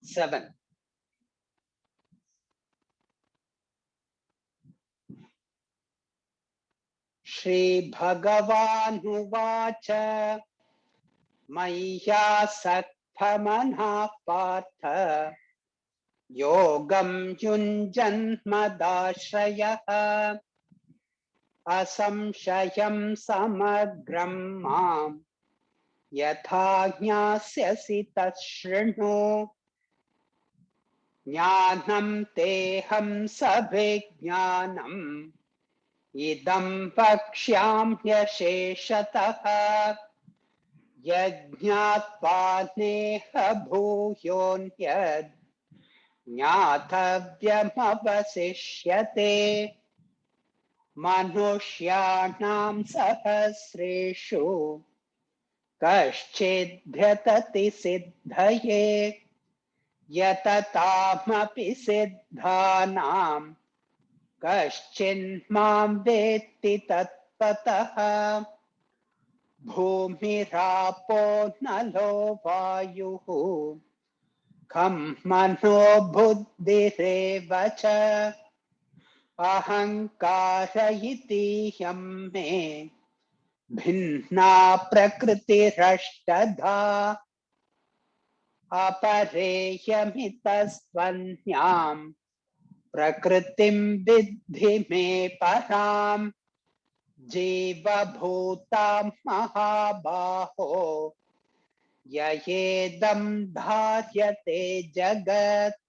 7. श्रीभगवानुवाच मय्यासक्तमनः पार्थ योगं युञ्जन्मदाश्रयः असंशयं समग्रं माम् यथा ज्ञास्यसि तच्छृणु ज्ञानं तेऽहं सविज्ञानम् इदं वक्ष्याम्यशेषतः यज्ञात्वा नेह भूयोऽन्यद् ज्ञातव्यमवशिष्यते मनुष्याणां सहस्रेषु कश्चिद्यतति सिद्धये यततामपि सिद्धानां कश्चिन्मां वेत्ति तत्त्वतः भूमिरापो नलो वायुः खं मनो बुद्धिरेव च अहङ्कार इतीयं मे भिन्ना प्रकृतिरष्टधा अपरेयमितस्त्वन्यां प्रकृतिं विद्धि मे पराम् जीवभूतां महाबाहो ययेदं धार्यते जगत्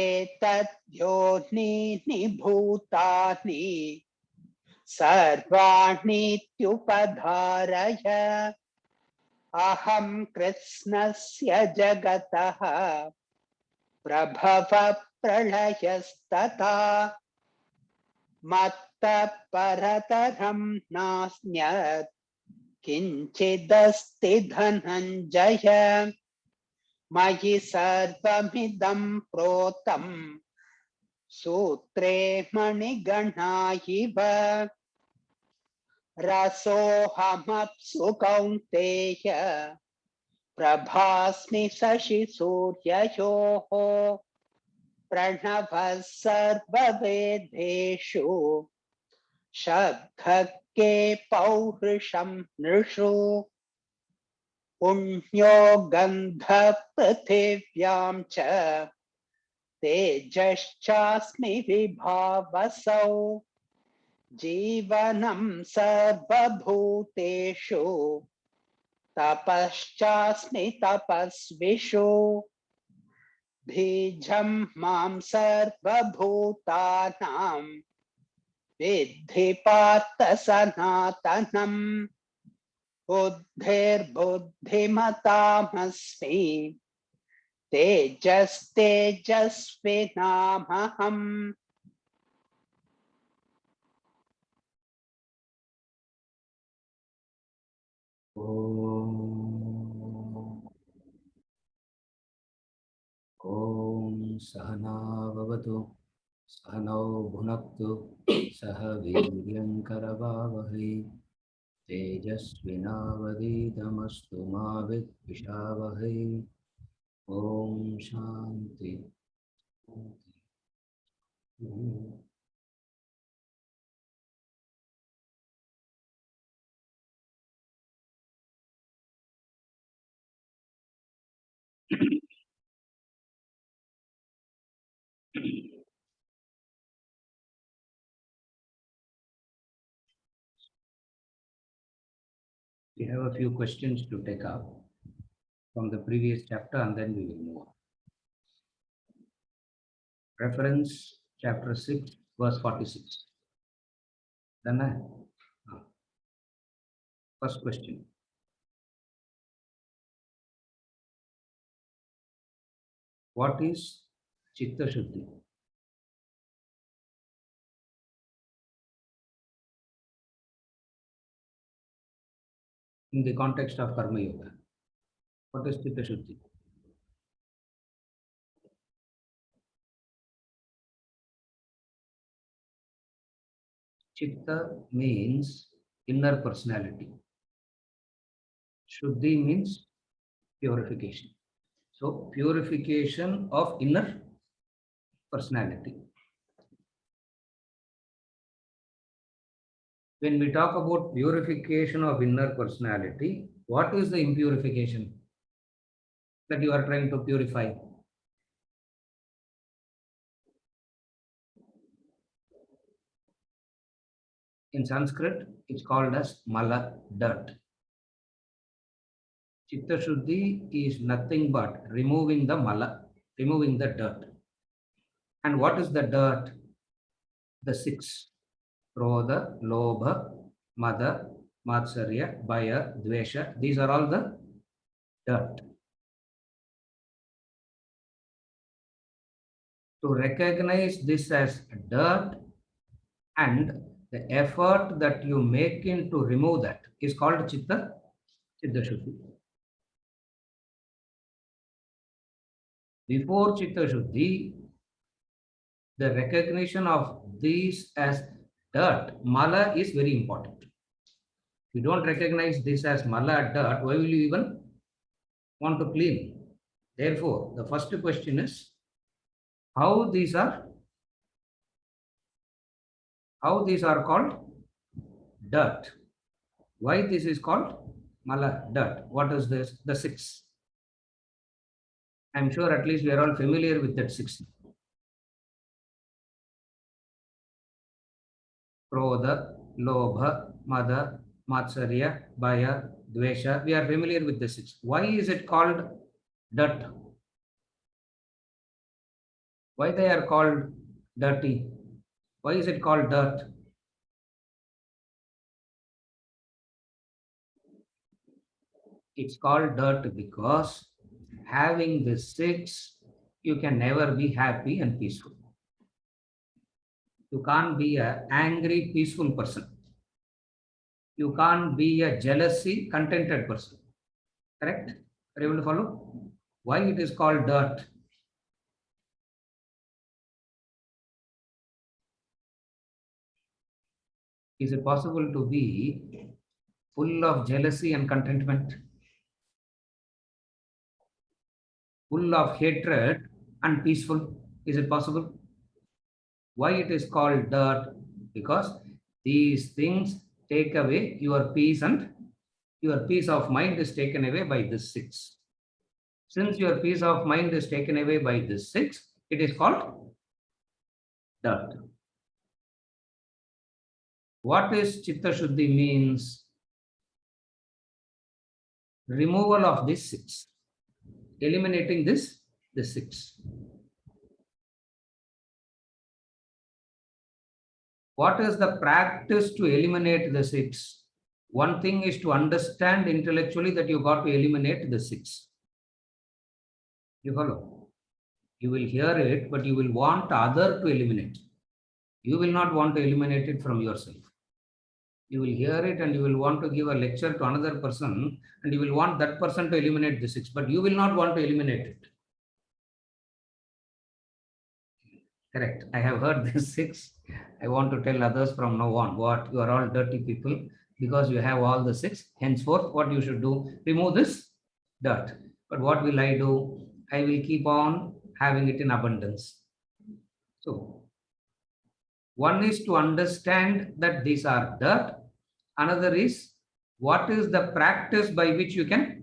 एतद्योनीनि भूतानि सर्वाणीत्युपधारय अहं कृत्स्नस्य जगतः प्रभव प्रलयस्तथा मत्तः परतरं नास्त्यत् किञ्चिदस्ति धनञ्जय मयि सर्वमिदं प्रोतं सूत्रे मणिगणा इव रसोऽहमप्सु कौन्तेय प्रभास्मि शशिसूर्ययोः प्रणवः सर्ववेदेषु शब्दः के पौरुषं नृषु पुण्यो गन्धः पृथिव्यां च तेजश्चास्मि विभावसौ जीवनं सर्वभूतेषु तपश्चास्मि तपस्विषु बीजं मां सर्वभूतानां विद्धि पार्थ सनातनम् बुद्धिर्बुद्धिमतामस्मि तेजस्तेजस्विनामहम् ॐ सहना भवतु सहनौ भुनक्तु सह वीर्यङ्करवावहै तेजस्विनावधीतमस्तु मा विद्विषावहै ॐ शान्ति We have a few questions to take up from the previous chapter and then we will move on. Reference chapter 6 verse 46. Then first question. What is Chitta Shuddhi? In the context of Karma Yoga, what is Chitta Shuddhi? Chitta means inner personality. Shuddhi means purification. So purification of inner personality. When we talk about purification of inner personality, what is the impurification that you are trying to purify? In Sanskrit, it's called as mala, dirt. Chitta Shuddhi is nothing but removing the mala, removing the dirt. And what is the dirt? The six. Krodha, Lobha, Mada, Matsarya, Bhaya, Dvesha. These are all the dirt. To recognize this as dirt and the effort that you make in to remove that is called Chitta Shuddhi. Before Chitta Shuddhi, the recognition of these as dirt, mala, is very important. If you don't recognize this as mala, dirt, why will you even want to clean? Therefore, the first question is how these are called dirt. Why this is called mala, dirt? What is this? The six. I'm sure at least we are all familiar with that six. Krodha, Lobha, Mada, Matsarya, Bhaya, Dvesha. We are familiar with the six. Why is it called dirt? Why they are called dirty? Why is it called dirt? It's called dirt because having the six, you can never be happy and peaceful. You can't be an angry, peaceful person. You can't be a jealousy, contented person. Correct? Are you able to follow? Why it is called dirt? Is it possible to be full of jealousy and contentment? Full of hatred and peaceful? Is it possible? Why it is called dirt? Because these things take away your peace, and your peace of mind is taken away by this six. Since your peace of mind is taken away by this six, it is called dirt. What is Chitta Shuddhi means? Removal of this six. Eliminating the six. What is the practice to eliminate the six? One thing is to understand intellectually that you got to eliminate the six. You follow? You will hear it, but you will want other to eliminate. You will not want to eliminate it from yourself. You will hear it and you will want to give a lecture to another person and you will want that person to eliminate the six, but you will not want to eliminate it. Correct. I have heard this six. I want to tell others from now on, what you are all dirty people because you have all the six. Henceforth, what you should do, remove this dirt. But what will I do? I will keep on having it in abundance. So, one is to understand that these are dirt. Another is what is the practice by which you can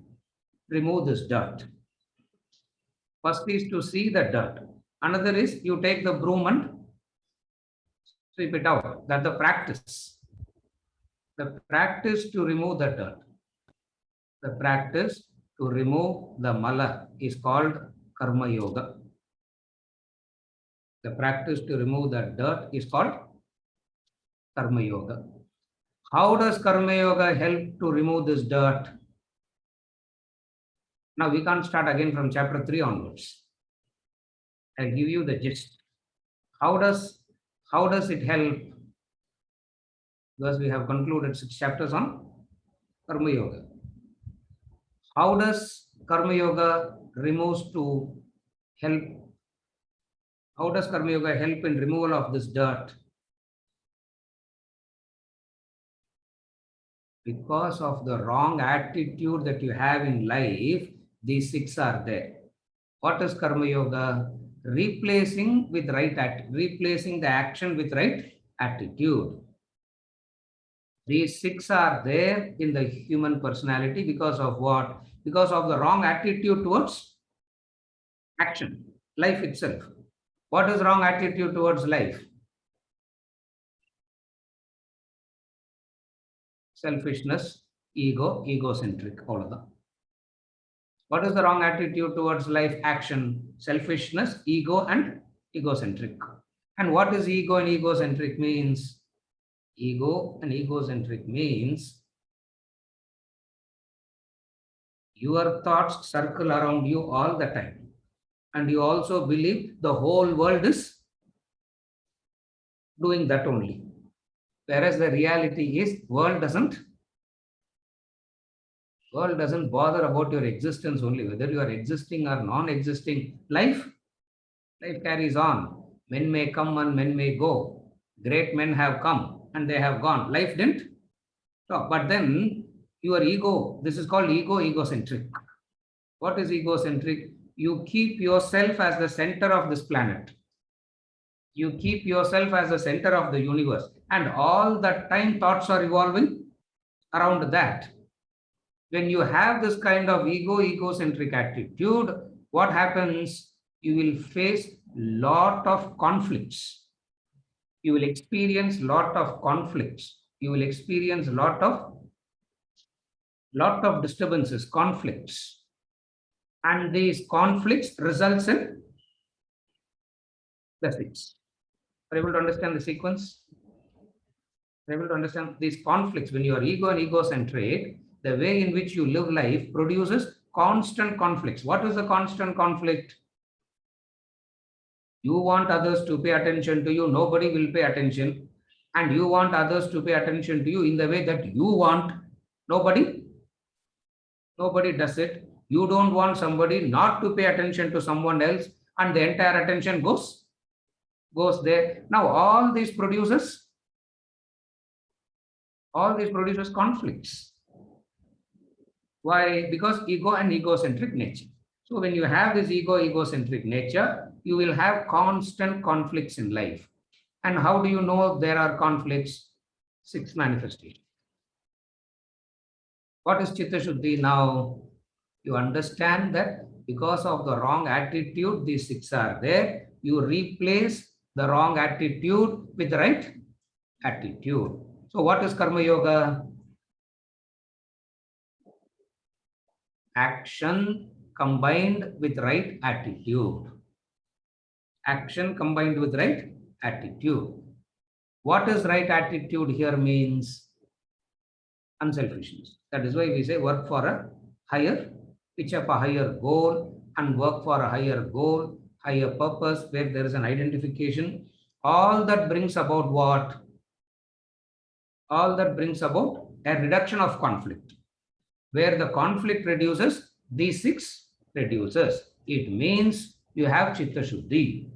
remove this dirt. First is to see the dirt. Another is you take the broom and sweep it out. That's the practice. The practice to remove the dirt. The practice to remove the mala is called karma yoga. The practice to remove the dirt is called karma yoga. How does karma yoga help to remove this dirt? Now we can't start again from chapter 3 onwards. I'll give you the gist. How does it help? Because we have concluded 6 chapters on karma yoga. How does karma yoga removes to help? How does karma yoga help in removal of this dirt? Because of the wrong attitude that you have in life, these 6 are there. What is Karma Yoga? Replacing the action with right attitude. These six are there in the human personality because of what? Because of the wrong attitude towards action, life itself. What is wrong attitude towards life? Selfishness, ego, egocentric, all of them. What is the wrong attitude towards life? Action, selfishness, ego, and egocentric. And what is ego and egocentric means? Ego and egocentric means your thoughts circle around you all the time. And you also believe the whole world is doing that only. Whereas the reality is world doesn't bother about your existence only, whether you are existing or non-existing. Life carries on. Men may come and men may go. Great men have come and they have gone. Life didn't stop. But then your ego, this is called egocentric. What is egocentric? You keep yourself as the center of this planet. You keep yourself as the center of the universe. And all that time thoughts are evolving around that. When you have this kind of egocentric attitude, what happens? You will face lot of conflicts. You will experience lot of conflicts. You will experience lot of disturbances, conflicts. And these conflicts results in the six. Are you able to understand the sequence? Are you able to understand these conflicts? When you are ego and egocentric, the way in which you live life produces constant conflicts. What is the constant conflict? You want others to pay attention to you, nobody will pay attention. And you want others to pay attention to you in the way that you want, nobody does it. You don't want somebody not to pay attention to someone else, and the entire attention goes there. Now all these produces conflicts. Why? Because ego and egocentric nature. So when you have this egocentric nature, you will have constant conflicts in life. And how do you know there are conflicts? Six manifestations. What is Chitta Shuddhi now? You understand that because of the wrong attitude, these six are there. You replace the wrong attitude with the right attitude. So what is Karma Yoga? Action combined with right attitude. Action combined with right attitude. What is right attitude here means? Unselfishness. That is why we say work for a higher, pitch up a higher goal and work for a higher goal, higher purpose, where there is an identification. All that brings about what? All that brings about a reduction of conflict. Where the conflict reduces, these six reduces. It means you have Chitta Shuddhi.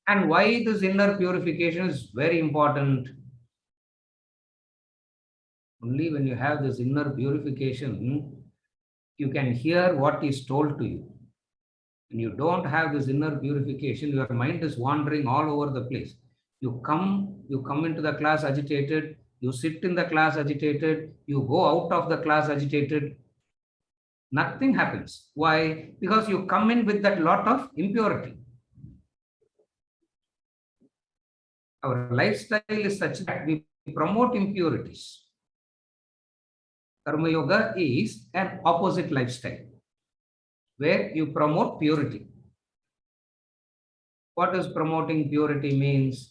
And why this inner purification is very important? Only when you have this inner purification, you can hear what is told to you. When you don't have this inner purification, your mind is wandering all over the place. You come into the class agitated, you sit in the class agitated, you go out of the class agitated. Nothing happens. Why? Because you come in with that lot of impurity. Our lifestyle is such that we promote impurities. Karma Yoga is an opposite lifestyle where you promote purity. What does promoting purity means?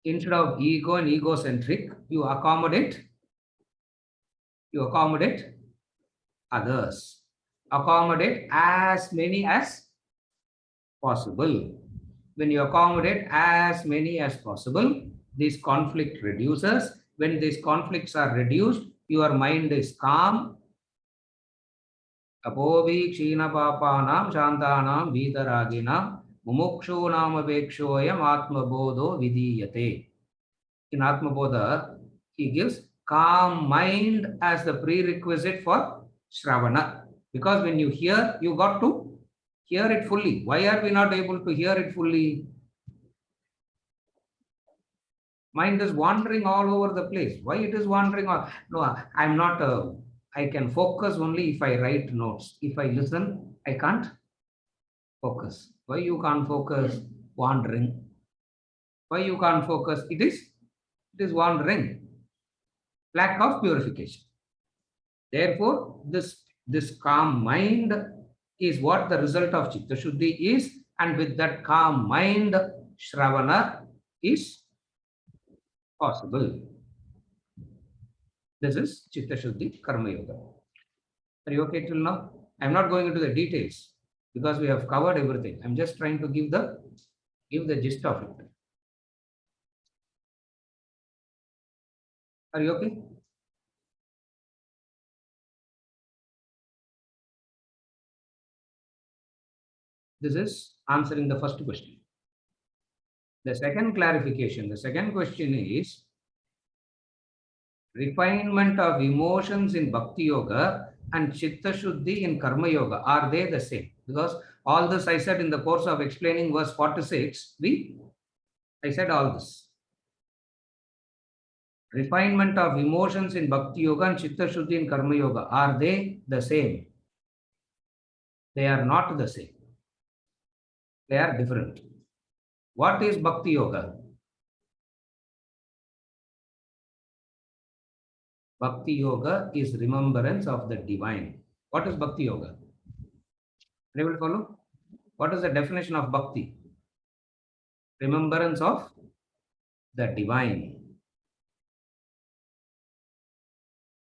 Instead of ego and egocentric, you accommodate others. Accommodate as many as possible. When you accommodate as many as possible, this conflict reduces. When these conflicts are reduced, your mind is calm. Apovi kshina papanam shantanam vidaraginam mumukshunam apekshoyam atmabodho vidiyate. In Atmabodha, he gives calm mind as the prerequisite for Shravana. Because when you hear, you got to hear it fully. Why are we not able to hear it fully? Mind is wandering all over the place. Why it is wandering? No, I'm not. I can focus only if I write notes. If I listen, I can't focus. Why you can't focus? Wandering. Why you can't focus? It is wandering. Lack of purification. Therefore, this calm mind is what the result of Chitta Shuddhi is, and with that calm mind, Shravana is possible. This is Chitta Shuddhi Karma Yoga. Are you okay till now? I'm not going into the details because we have covered everything. I'm just trying to give the gist of it. Are you okay? This is answering the first question. The second clarification, the second question is refinement of emotions in Bhakti Yoga and Chitta Shuddhi in Karma Yoga. Are they the same? Because all this I said in the course of explaining verse 46, I said all this. Refinement of emotions in Bhakti Yoga and Chitta Shuddhi in Karma Yoga. Are they the same? They are not the same. They are different. What is Bhakti Yoga? Bhakti Yoga is remembrance of the divine. What is Bhakti Yoga? Able to follow? What is the definition of Bhakti? Remembrance of the divine.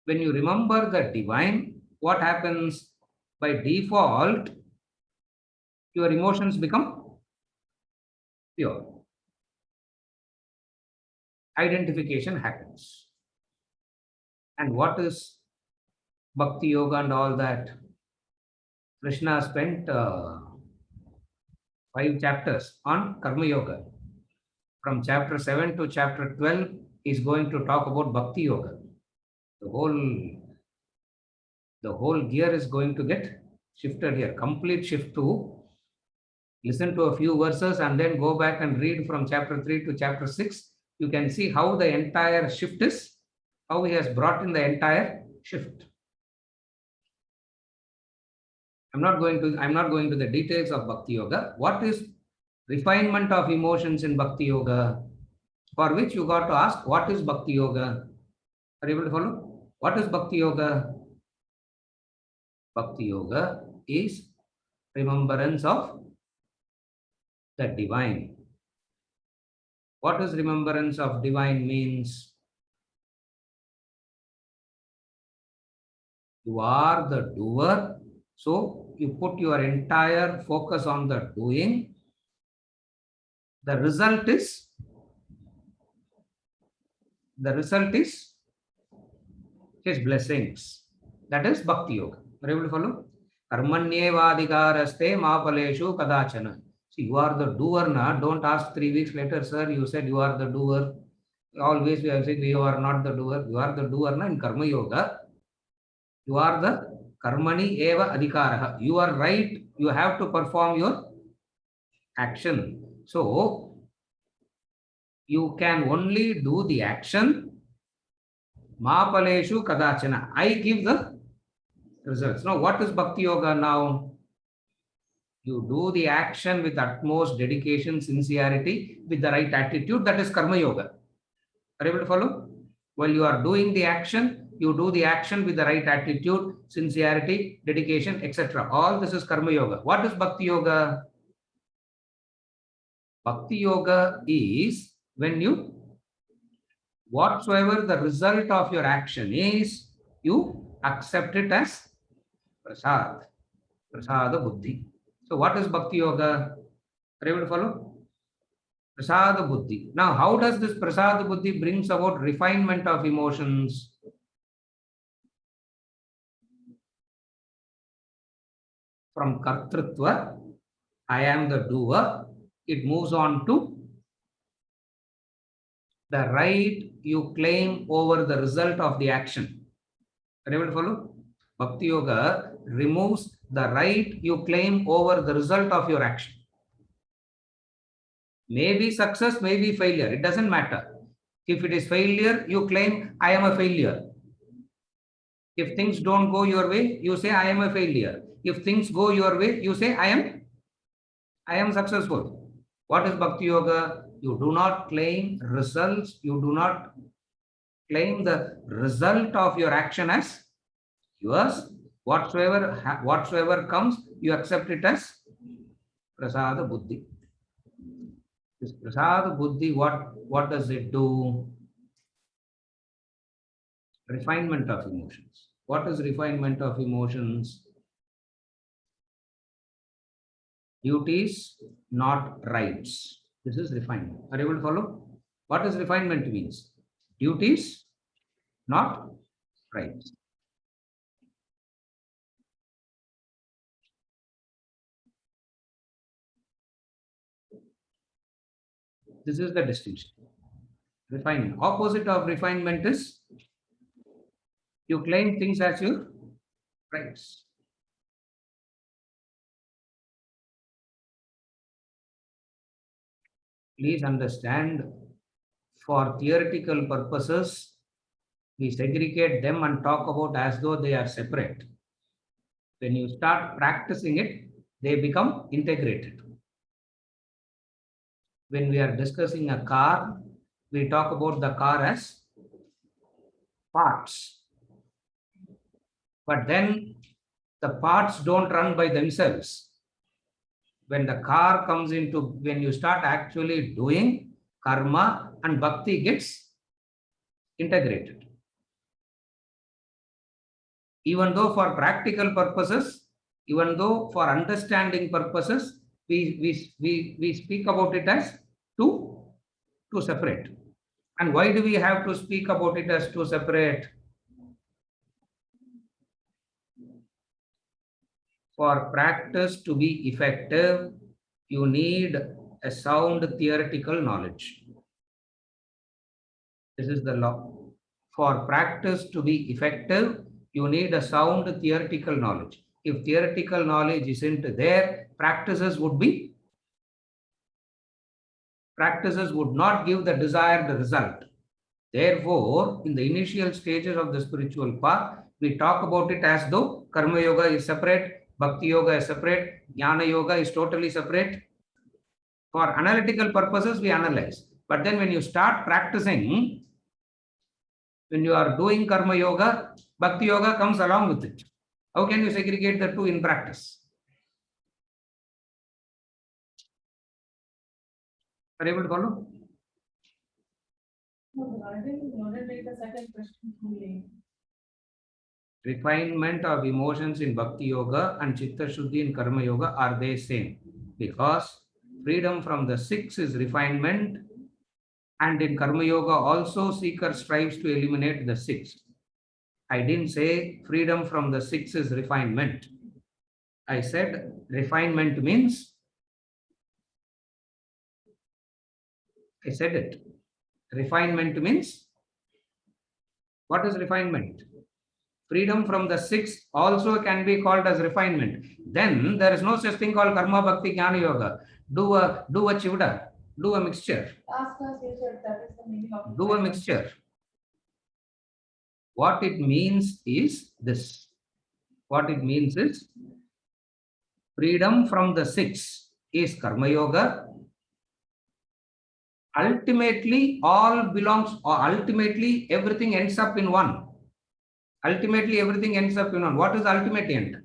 When you remember the divine, what happens? By default, your emotions become pure. Identification happens. And what is Bhakti Yoga and all that? Krishna spent 5 chapters on Karma Yoga. From chapter 7 to chapter 12 is going to talk about Bhakti Yoga. The whole gear is going to get shifted here. Complete shift to listen to a few verses and then go back and read from chapter 3 to chapter 6. You can see how the entire shift is, how he has brought in the entire shift. I'm not going to the details of Bhakti Yoga. What is refinement of emotions in Bhakti Yoga? For which you got to ask, what is Bhakti Yoga? Are you able to follow? What is Bhakti Yoga? Bhakti Yoga is remembrance of the divine. What does remembrance of divine means? You are the doer, so you put your entire focus on the doing. The result is his blessings. That is Bhakti Yoga. Are you able to follow? Karmanyevadhikaraste ma phaleshu kadachana. See, you are the doer now. Don't ask 3 weeks later, sir, you said you are the doer. Always we have said you are not the doer. You are the doer now in Karma Yoga. You are the Karmani eva adhikaraha. You are right. You have to perform your action. So, you can only do the action. Ma phaleshu kadachana. I give the results. Now, what is Bhakti Yoga now? You do the action with utmost dedication, sincerity, with the right attitude. That is Karma Yoga. Are you able to follow? While you are doing the action, you do the action with the right attitude, sincerity, dedication, etc. All this is Karma Yoga. What is Bhakti Yoga? Bhakti Yoga is when you, whatsoever the result of your action is, you accept it as prasad, prasada buddhi. So what is Bhakti Yoga? Are you able to follow? Prasada buddhi. Now, how does this prasada buddhi brings about refinement of emotions? From kartrutva, I am the doer, it moves on to the right you claim over the result of the action. Are you able to follow? Bhakti Yoga, removes the right you claim over the result of your action. Maybe success, maybe failure. It doesn't matter. If it is failure, you claim, I am a failure. If things don't go your way, you say, I am a failure. If things go your way, you say, I am successful. What is Bhakti Yoga? You do not claim results. You do not claim the result of your action as yours. Whatsoever comes, you accept it as prasada buddhi. This prasada buddhi, what does it do? Refinement of emotions. What is refinement of emotions? Duties, not rights. This is refinement. Are you able to follow? What does refinement means? Duties, not rights. This is the distinction. Refinement. Opposite of refinement is you claim things as your rights. Please understand, for theoretical purposes, we segregate them and talk about as though they are separate. When you start practicing it, they become integrated. When we are discussing a car, we talk about the car as parts. But then the parts don't run by themselves. When the car comes into, when you start actually doing, karma and bhakti gets integrated. Even though for practical purposes, even though for understanding purposes, we speak about it as two separate. And why do we have to speak about it as two separate? For practice to be effective, you need a sound theoretical knowledge. This is the law. For practice to be effective, you need a sound theoretical knowledge. If theoretical knowledge isn't there, practices would not give the desired result. Therefore, in the initial stages of the spiritual path, we talk about it as though Karma Yoga is separate, Bhakti Yoga is separate, Jnana Yoga is totally separate. For analytical purposes, we analyze. But then when you start practicing, when you are doing Karma Yoga, Bhakti Yoga comes along with it. How can you segregate the two in practice? Are you able to follow? No, I think you want to make the second question too late. Refinement of emotions in Bhakti Yoga and Chitta Shuddhi in Karma Yoga, are they same? Because freedom from the six is refinement, and in Karma Yoga also seeker strives to eliminate the six. I didn't say freedom from the six is refinement. I said refinement means, I said it. Refinement means, what is refinement? Freedom from the six also can be called as refinement. Then there is no such thing called Karma Bhakti Jnana Yoga. Do a chivda, do a mixture. Ask us, you said that is the meaning of Do a mixture. What it means is this. What it means is freedom from the six is Karma Yoga. Ultimately, all belongs, or ultimately everything ends up in one. Ultimately, everything ends up in one. What is ultimate end?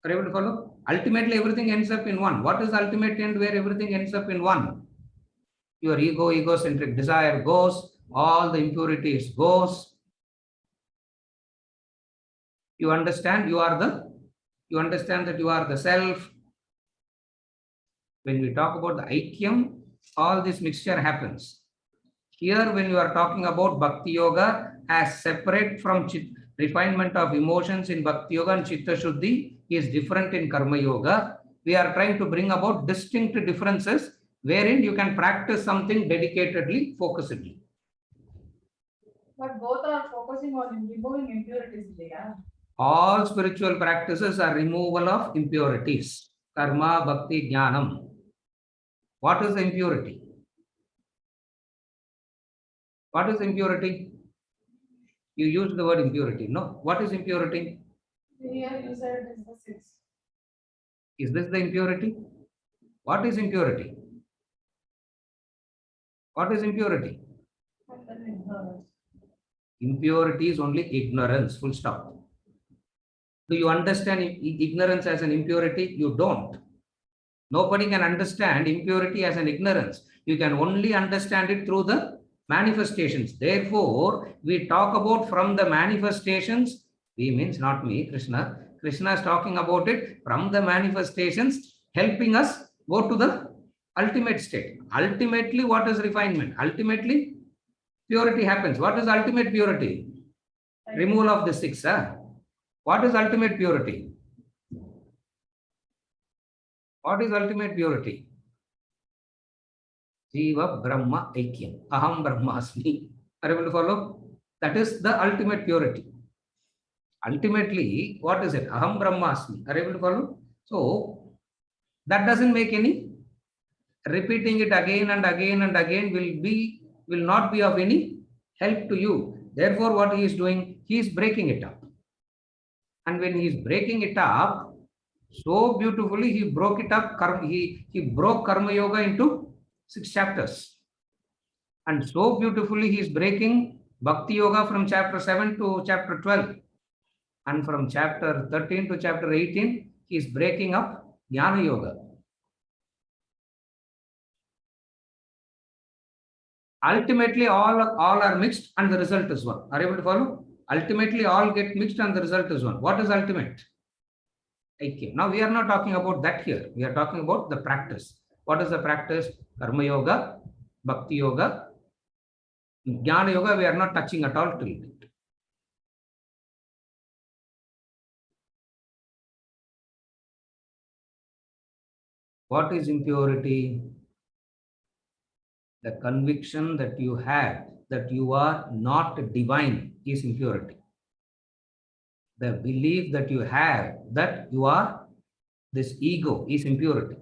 Are you able to follow? Ultimately, everything ends up in one. What is ultimate end where everything ends up in one? Your ego, egocentric desire goes, all the impurities goes. You understand that you are the self. When we talk about the Aikyam, all this mixture happens. Here, when you are talking about Bhakti Yoga as separate from refinement of emotions in Bhakti Yoga and Chitta Shuddhi is different in Karma Yoga, we are trying to bring about distinct differences wherein you can practice something dedicatedly, focusedly. But both are focusing on removing impurities, yeah. All spiritual practices are removal of impurities. Karma, bhakti, jnanam. What is impurity? What is impurity? You use the word impurity. No. What is impurity? Here you said it is the 6. Is this the impurity? What is impurity? What is impurity? And then ignorance. Impurity is only ignorance. Full stop. Do you understand ignorance as an impurity? You don't. Nobody can understand impurity as an ignorance. You can only understand it through the manifestations. Therefore, we talk about from the manifestations. We means not me, Krishna. Krishna is talking about it from the manifestations, helping us go to the ultimate state. Ultimately, what is refinement? Ultimately, purity happens. What is ultimate purity? Removal of the 6. What is ultimate purity? What is ultimate purity? Jiva Brahma Aikyam. Aham Brahmasmi. Are you able to follow? That is the ultimate purity. Ultimately, what is it? Aham Brahmasmi. Are you able to follow? So, that doesn't make any. Repeating it again and again and again will not be of any help to you. Therefore, what he is doing? He is breaking it up. And when he is breaking it up, so beautifully he broke it up. He broke Karma Yoga into 6 chapters. And so beautifully he is breaking Bhakti Yoga from chapter 7 to chapter 12. And from chapter 13 to chapter 18, he is breaking up Jnana Yoga. Ultimately, all are mixed and the result is one. Are you able to follow? Ultimately, all get mixed and the result is one. What is ultimate? Okay. Now, we are not talking about that here. We are talking about the practice. What is the practice? Karma Yoga, Bhakti Yoga, Jnana Yoga, we are not touching at all till it. What is impurity? The conviction that you have that you are not divine is impurity. The belief that you have that you are this ego is impurity.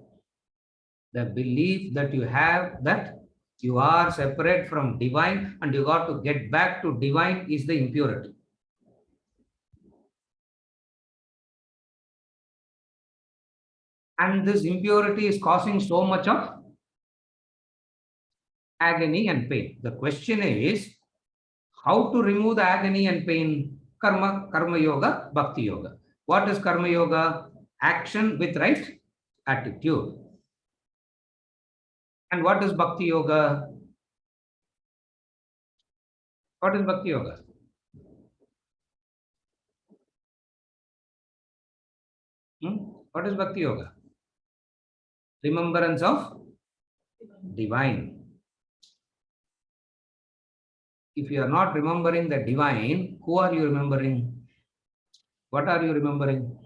The belief that you have that you are separate from divine and you got to get back to divine is the impurity. And this impurity is causing so much of agony and pain. The question is how to remove the agony and pain? Karma Yoga, Bhakti Yoga. What is Karma Yoga? Action with right attitude. And what is Bhakti Yoga? What is Bhakti Yoga? What is Bhakti Yoga? Remembrance of divine. If you are not remembering the divine, who are you remembering? What are you remembering?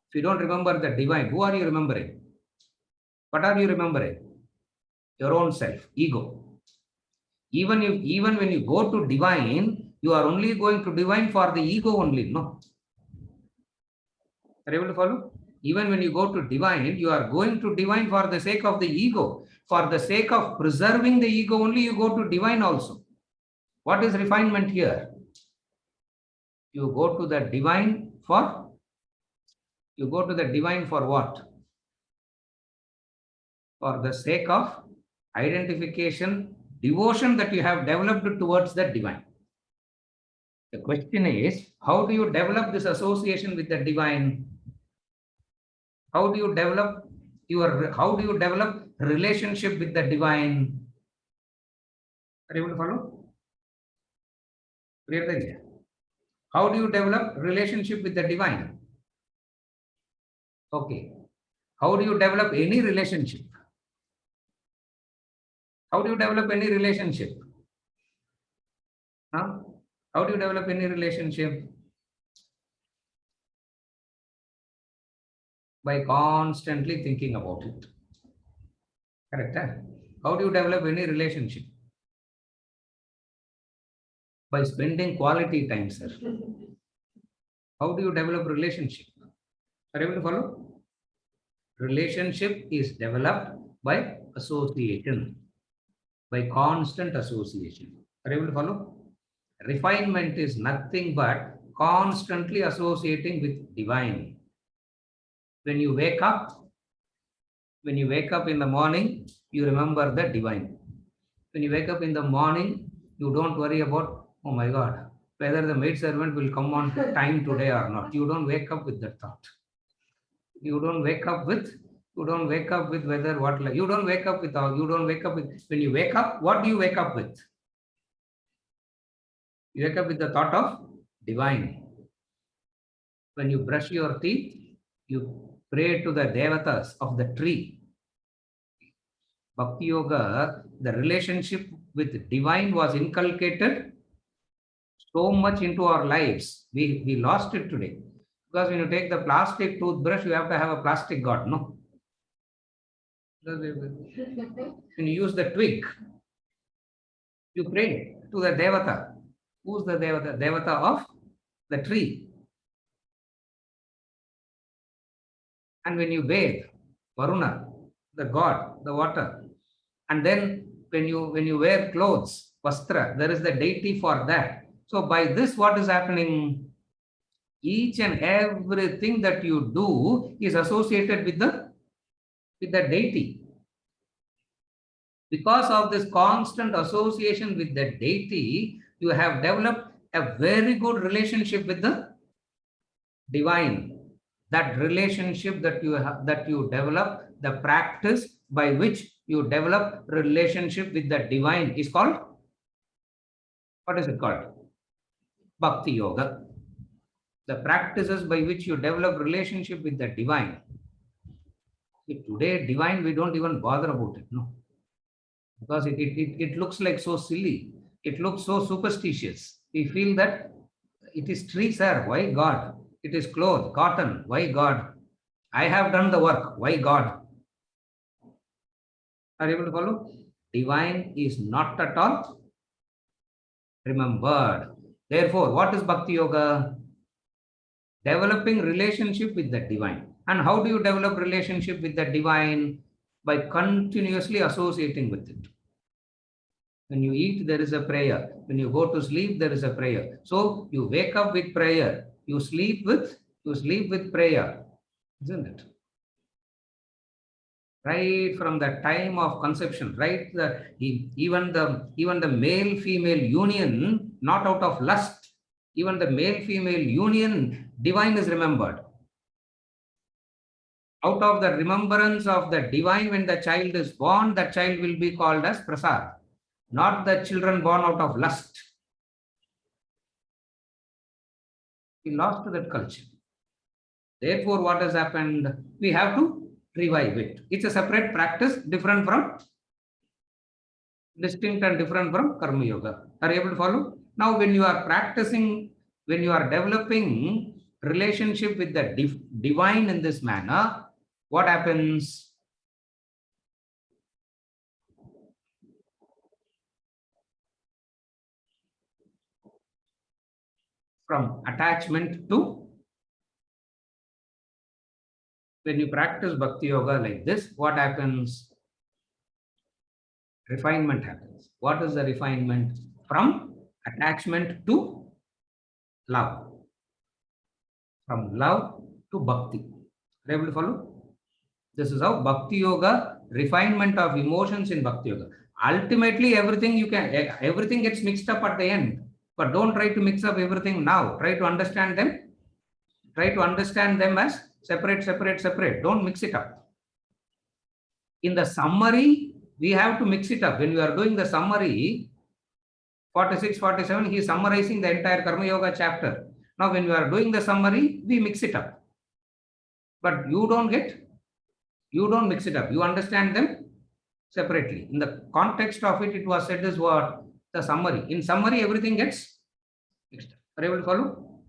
If you don't remember the divine, who are you remembering? What are you remembering? Your own self, ego. Even when you go to divine, you are only going to divine for the ego only, no? Are you able to follow? Even when you go to divine, you are going to divine for the sake of the ego. For the sake of preserving the ego only, you go to divine also. What is refinement here? You go to the divine for what? For the sake of identification, devotion that you have developed towards the divine. The question is, how do you develop this association with the divine? How do you develop relationship with the divine? Are you able to follow? Clear the idea? How do you develop relationship with the divine? Okay. How do you develop any relationship? How do you develop any relationship? Huh? How do you develop any relationship? By constantly thinking about it. Correct? Huh? How do you develop any relationship? By spending quality time, sir. How do you develop relationship? Are you able to follow? Relationship is developed by association, by constant association. Are you able to follow? Refinement is nothing but constantly associating with divine. When you wake up in the morning, you remember the divine. When you wake up in the morning, you don't worry about, oh my God, whether the maid servant will come on time today or not. You don't wake up with that thought. You don't wake up with whether what, like, you don't wake up with, when you wake up, what do you wake up with? You wake up with the thought of divine. When you brush your teeth, you pray to the devatas of the tree. Bhakti Yoga, the relationship with divine was inculcated so much into our lives. We lost it today. Because when you take the plastic toothbrush, you have to have a plastic god, no? When you use the twig, you pray to the devata. Who's the devata? Devata of the tree. And when you bathe, Varuna, the god, the water. And then when you wear clothes, Vastra, there is the deity for that. So by this, what is happening? Each and everything that you do is associated with the deity. Because of this constant association with the deity, you have developed a very good relationship with the divine. That relationship that you develop, the practice by which you develop relationship with the divine is called, what is it called? Bhakti Yoga. The practices by which you develop relationship with the divine. See, today, divine, we don't even bother about it, no? Because it looks like so silly. It looks so superstitious. We feel that it is tree, sir. Why God? It is cloth, cotton. Why God? I have done the work. Why God? Are you able to follow? Divine is not at all remembered. Therefore, what is Bhakti Yoga? Developing relationship with the divine. And how do you develop relationship with the divine? By continuously associating with it. When you eat, there is a prayer. When you go to sleep, there is a prayer. So you wake up with prayer. You sleep with prayer, isn't it? Right from the time of conception, right? Even the male-female union, not out of lust. Even the male-female union, divine is remembered. Out of the remembrance of the divine, when the child is born, that child will be called as prasad, not the children born out of lust. We lost that culture. Therefore, what has happened? We have to revive it. It's a separate practice, distinct and different from Karma Yoga. Are you able to follow? Now, when you are practicing, when you are developing relationship with the divine in this manner, what happens? From attachment to, when you practice Bhakti Yoga like this, what happens? Refinement happens. What is the refinement? From attachment to love. From love to bhakti. Are you able to follow? This is how Bhakti Yoga, refinement of emotions in Bhakti Yoga. Ultimately, everything gets mixed up at the end. But don't try to mix up everything now. Try to understand them. Try to understand them as separate. Don't mix it up. In the summary, we have to mix it up. When we are doing the summary, 46, 47, he is summarizing the entire Karma Yoga chapter. Now, when we are doing the summary, we mix it up. But you don't mix it up. You understand them separately. In the context of it, it was said as what? The summary. In summary, everything gets mixed up. Are you able to follow?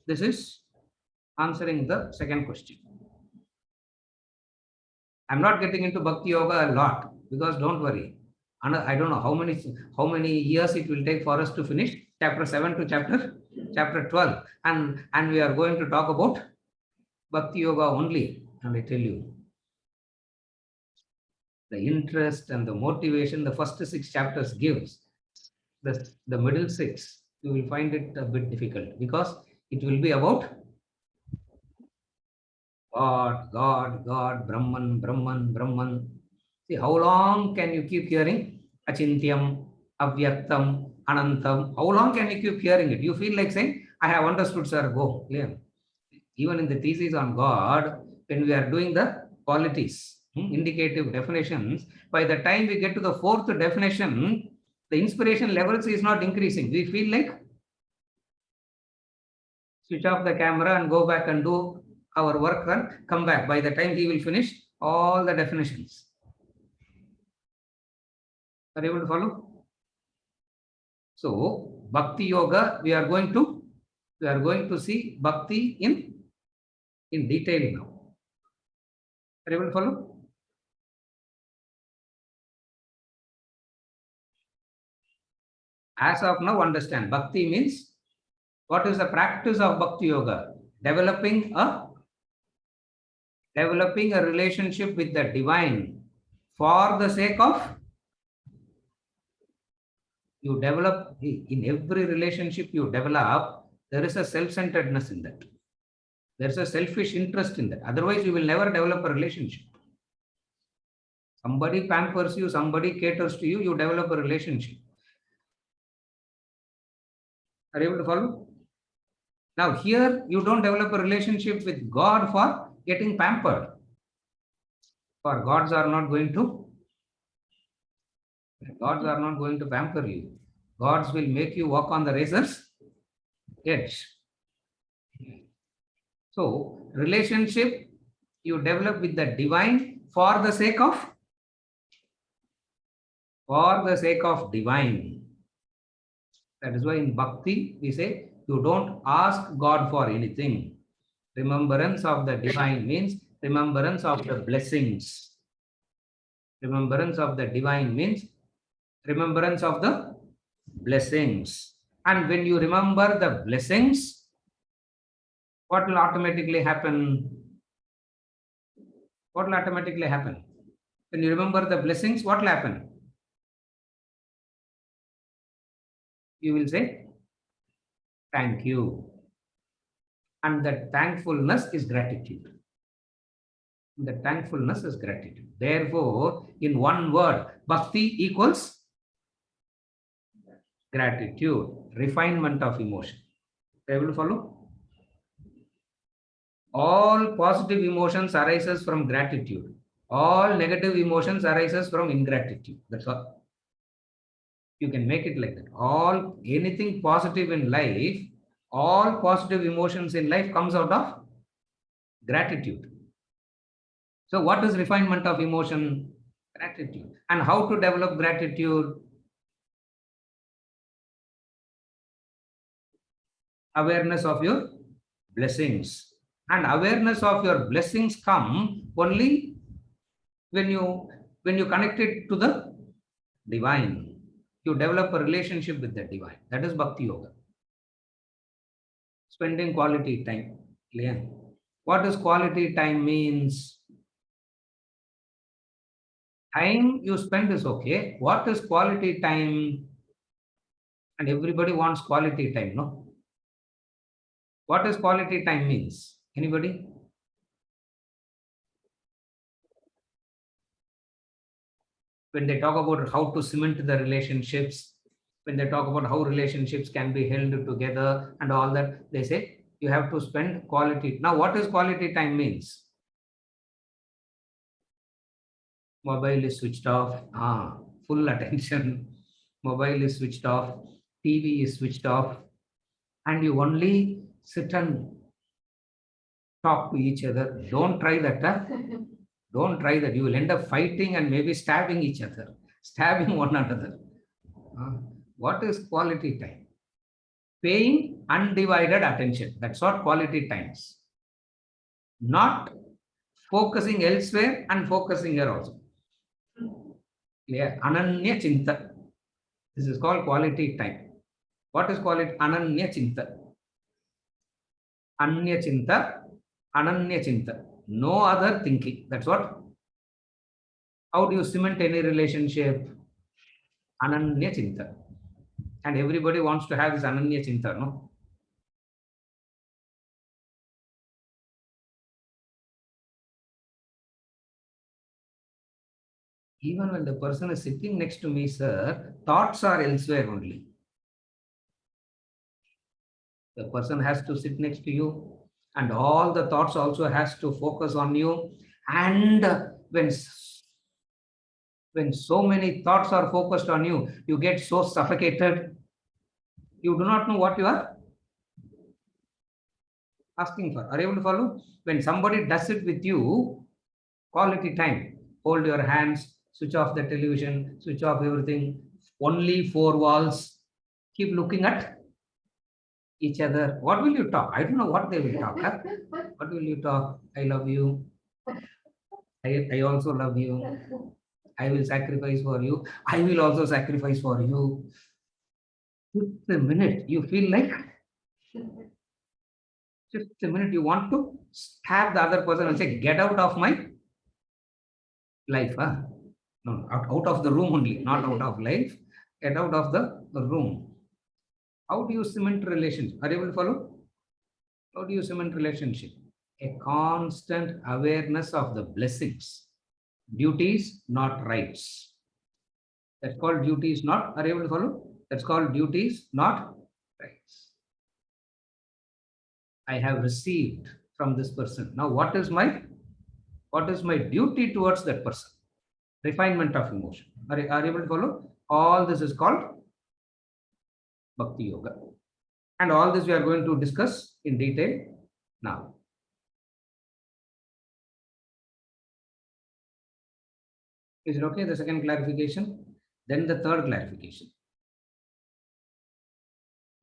This is answering the second question. I'm not getting into Bhakti Yoga a lot because don't worry. I don't know how many years it will take for us to finish chapter 7 to chapter chapter 12, and we are going to talk about Bhakti Yoga only. And I tell you, the interest and the motivation the first 6 chapters gives, the middle 6, you will find it a bit difficult because it will be about God, Brahman, Brahman, Brahman. See, how long can you keep hearing Achintyam, Avyaktam, Anantam? How long can you keep hearing it? You feel like saying, I have understood, sir, go. Yeah. Even in the thesis on God, when we are doing the qualities, indicative definitions, by the time we get to the 4th definition, the inspiration levels is not increasing. We feel like switch off the camera and go back and do our work and come back. By the time he will finish all the definitions. Are you able to follow? So, Bhakti Yoga, we are going to see Bhakti in detail now. Are you able to follow? As of now, understand. Bhakti means, what is the practice of Bhakti Yoga? Developing a relationship with the divine for the sake of, you develop, in every relationship you develop, there is a self-centeredness in that. There is a selfish interest in that. Otherwise, you will never develop a relationship. Somebody pampers you, somebody caters to you, you develop a relationship. Are you able to follow? Now, here, you don't develop a relationship with God for getting pampered. For gods are not going to pamper you. Gods will make you walk on the razor's edge. So, relationship you develop with the divine for the sake of divine. That is why in Bhakti we say, you don't ask God for anything. Remembrance of the divine means remembrance of the blessings. Remembrance of the divine means remembrance of the blessings. And when you remember the blessings, what will automatically happen? What will automatically happen? When you remember the blessings, what will happen? You will say, thank you. And that thankfulness is gratitude. The thankfulness is gratitude. Therefore, in one word, bhakti equals gratitude, refinement of emotion. Able to follow? All positive emotions arises from gratitude. All negative emotions arises from ingratitude. That's all. You can make it like that. Anything positive in life, all positive emotions in life comes out of gratitude. So what is refinement of emotion? Gratitude. And how to develop gratitude? Awareness of your blessings. And awareness of your blessings come only when you connect it to the divine. You develop a relationship with the divine. That is Bhakti Yoga. Spending quality time. Clear? What does quality time means? Time you spend is okay. What is quality time? And everybody wants quality time, no? What does quality time means? Anybody? When they talk about how to cement the relationships, when they talk about how relationships can be held together and all that, they say you have to spend quality. Now, what is quality time means? Mobile is switched off, full attention. Mobile is switched off, TV is switched off, and you only sit and talk to each other. Don't try that. Don't try that. You will end up fighting and maybe stabbing each other, stabbing one another. What is quality time? Paying undivided attention. That's what quality time is. Not focusing elsewhere and focusing here also. Clear? Ananya Chinta. This is called quality time. What is quality? Ananya Chinta. Anya Chinta, Ananya Chinta. No other thinking. That's what. How do you cement any relationship? Ananya Chinta. And everybody wants to have this Ananya Chinta, no? Even when the person is sitting next to me, sir, thoughts are elsewhere only. The person has to sit next to you, and all the thoughts also has to focus on you. And when so many thoughts are focused on you, you get so suffocated. You do not know what you are asking for. Are you able to follow? When somebody does it with you, quality time, hold your hands, switch off the television, switch off everything, only four walls, keep looking at each other. What will you talk? I don't know what they will talk. Huh? What will you talk? I love you. I also love you. I will sacrifice for you. I will also sacrifice for you. Just a minute, you feel like just a minute, you want to stab the other person and say, get out of my life. Huh? No, out of the room only, not out of life. Get out of the room. How do you cement relationship? Are you able to follow? How do you cement relationship? A constant awareness of the blessings. Duties, not rights. That's called duties, not. Are you able to follow? That's called duties, not rights. I have received from this person. Now, what is my duty towards that person? Refinement of emotion. Are you able to follow? All this is called Bhakti Yoga. And all this we are going to discuss in detail now. Is it okay? The second clarification. Then the third clarification.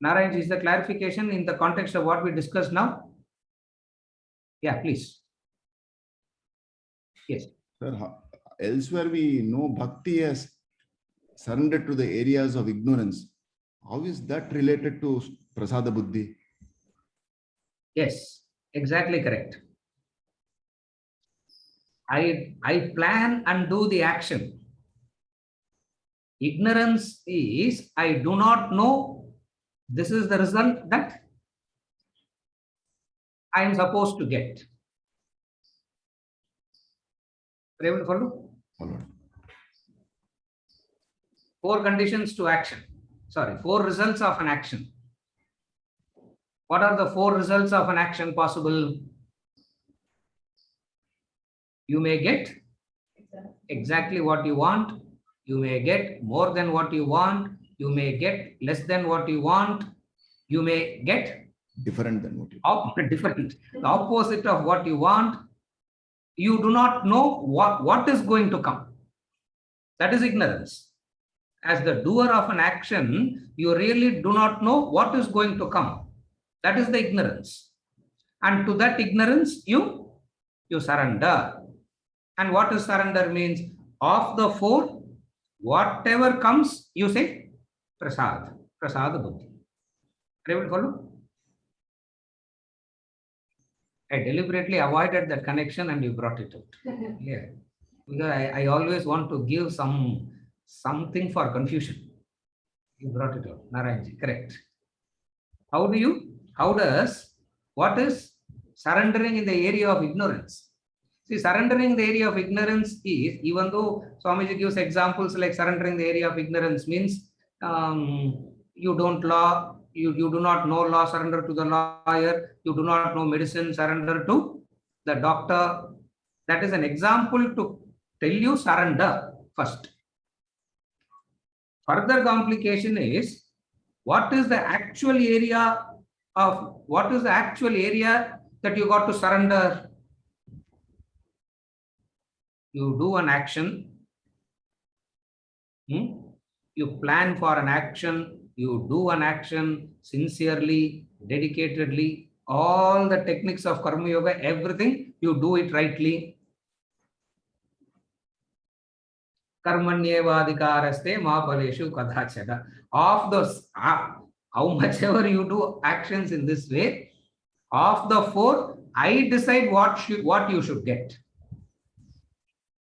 Narayan, is the clarification in the context of what we discussed now? Yeah, please. Yes. Sir, elsewhere we know bhakti as surrendered to the areas of ignorance. How is that related to prasada buddhi? Yes, exactly correct. I plan and do the action. Ignorance is I do not know this is the result that I am supposed to get. Are you able to follow? Followed. 4 conditions to action. Sorry, 4 results of an action. What are the 4 results of an action possible? You may get exactly what you want. You may get more than what you want. You may get less than what you want. You may get Different than what you different, the opposite of what you want. You do not know what is going to come. That is ignorance. As the doer of an action, you really do not know what is going to come. That is the ignorance. And to that ignorance, you surrender. And what is surrender means? Of the 4, whatever comes, you say prasad, prasada buddhi. Are you able to follow? I deliberately avoided that connection and you brought it out. Yeah. Because I always want to give something for confusion. You brought it out. Narayanji, correct. What is surrendering in the area of ignorance? See, surrendering the area of ignorance is, even though Swamiji gives examples like surrendering the area of ignorance means you don't law, you do not know law, surrender to the lawyer, you do not know medicine, surrender to the doctor. That is an example to tell you surrender first. Further complication is what is the actual area that you got to surrender? You do an action, you plan for an action, you do an action sincerely, dedicatedly, all the techniques of Karma Yoga, everything, you do it rightly. Karmanyevadhikaraste ma phaleshu kadachana. Of those, how much ever you do actions in this way, Of the four, I decide what you should get.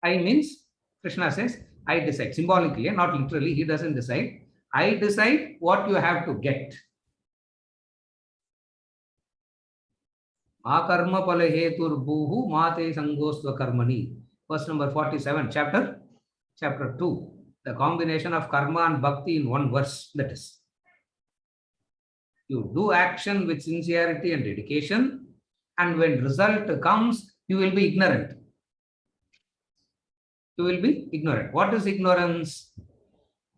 I means Krishna says, I decide symbolically, not literally. He doesn't decide. I decide what you have to get. Ma karma pala hetur bhuhu mate sangostva karmani. Verse number 47, chapter 2. The combination of karma and bhakti in one verse, that is. You do action with sincerity and dedication, and when result comes, you will be ignorant. You will be ignorant. What is ignorance?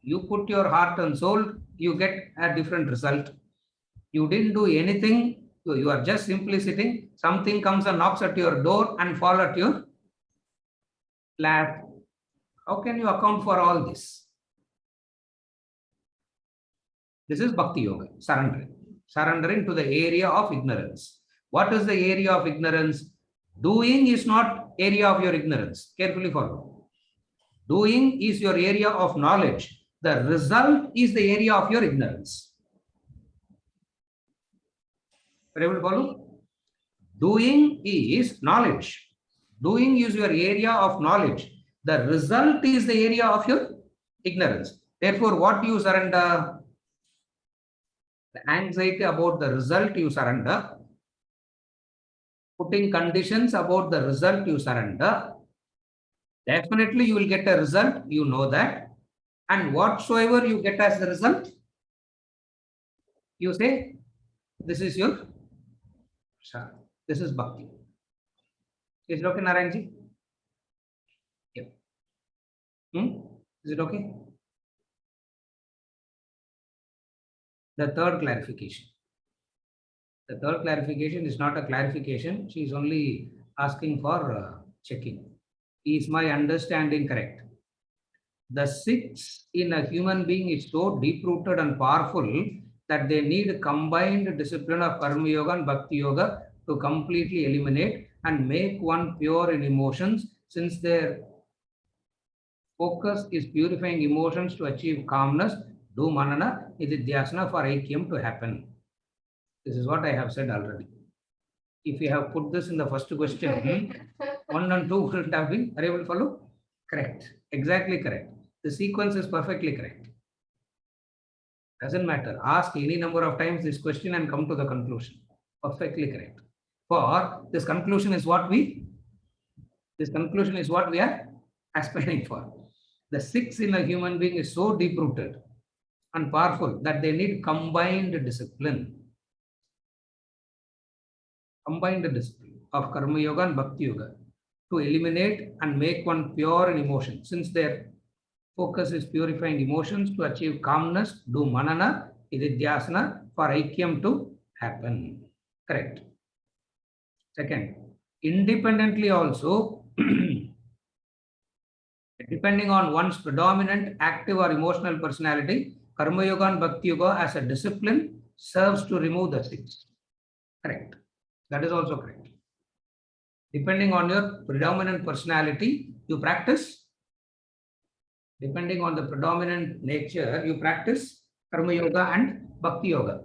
You put your heart and soul, you get a different result. You didn't do anything, you are just simply sitting. Something comes and knocks at your door and fall at your lap. How can you account for all this? This is Bhakti Yoga, surrendering. Surrendering to the area of ignorance. What is the area of ignorance? Doing is not area of your ignorance. Carefully follow. Doing is your area of knowledge. The result is the area of your ignorance. Are you able to follow? Doing is knowledge. Doing is your area of knowledge. The result is the area of your ignorance. Therefore, what you surrender? The anxiety about the result you surrender. Putting conditions about the result you surrender. Definitely you will get a result, you know that. And whatsoever you get as the result, you say, this is your sadhana. This is bhakti. Is it okay, Narayanji? Yeah. Is it okay? The third clarification. The third clarification is not a clarification. She is only asking for checking. Is my understanding correct? The six in a human being is so deep-rooted and powerful that they need combined discipline of Karma Yoga and Bhakti Yoga to completely eliminate and make one pure in emotions, since their focus is purifying emotions to achieve calmness. Do manana, nididhyasana for aikyam to happen. This is what I have said already. If you have put this in the first question, 1 and 2 wouldn't have been. Are you able to follow? Correct. Exactly correct. The sequence is perfectly correct. Doesn't matter. Ask any number of times this question and come to the conclusion. Perfectly correct. For this conclusion is what we are aspiring for. The six in a human being is so deep-rooted and powerful that they need combined discipline. Combined discipline of Karma Yoga and Bhakti Yoga to eliminate and make one pure in emotion. Since their focus is purifying emotions to achieve calmness, do manana, nididhyasana for aikyam to happen. Correct. Second, independently also, depending on one's predominant active or emotional personality, Karma Yoga and Bhakti Yoga as a discipline serves to remove the six. Correct. That is also correct. Depending on your predominant personality, you practice. Depending on the predominant nature, you practice Karma Yoga and Bhakti Yoga.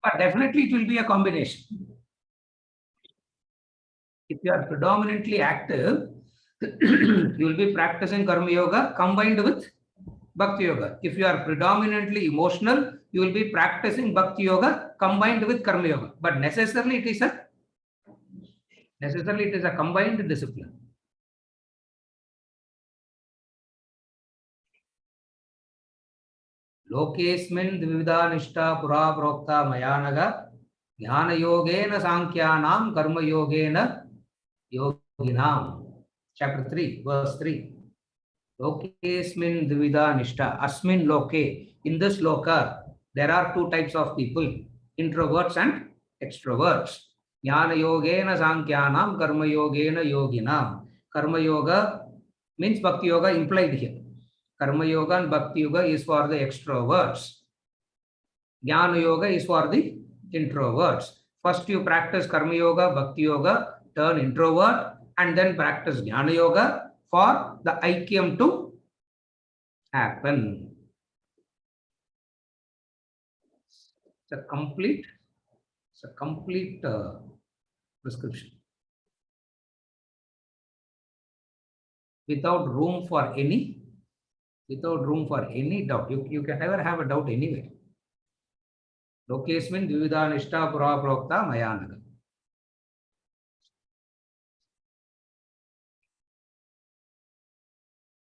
But definitely it will be a combination. If you are predominantly active, you will be practicing Karma Yoga combined with Bhakti Yoga. If you are predominantly emotional, you will be practicing Bhakti Yoga combined with Karma Yoga. But necessarily it is a combined discipline. Lokesmin dvivida nishta pura prokta mayanaga jnana yogena sankyanam karma yogena yoginam. Chapter 3, verse 3. Lokesmin dvivida nishta. Asmin loke. In this loka, there are two types of people, introverts and extroverts. Jnana yogena sankyanam karma yogena yoginam. Karma yoga means Bhakti Yoga implied here. Karma Yoga and Bhakti Yoga is for the extroverts. Jnana Yoga is for the introverts. First you practice Karma Yoga, Bhakti Yoga, turn introvert, and then practice Jnana Yoga for the aikyam to happen. It's a complete It's a complete prescription. Without room for any doubt. You can never have a doubt anywhere. Lokesmin dvivida nishta pura prokta mayanaga.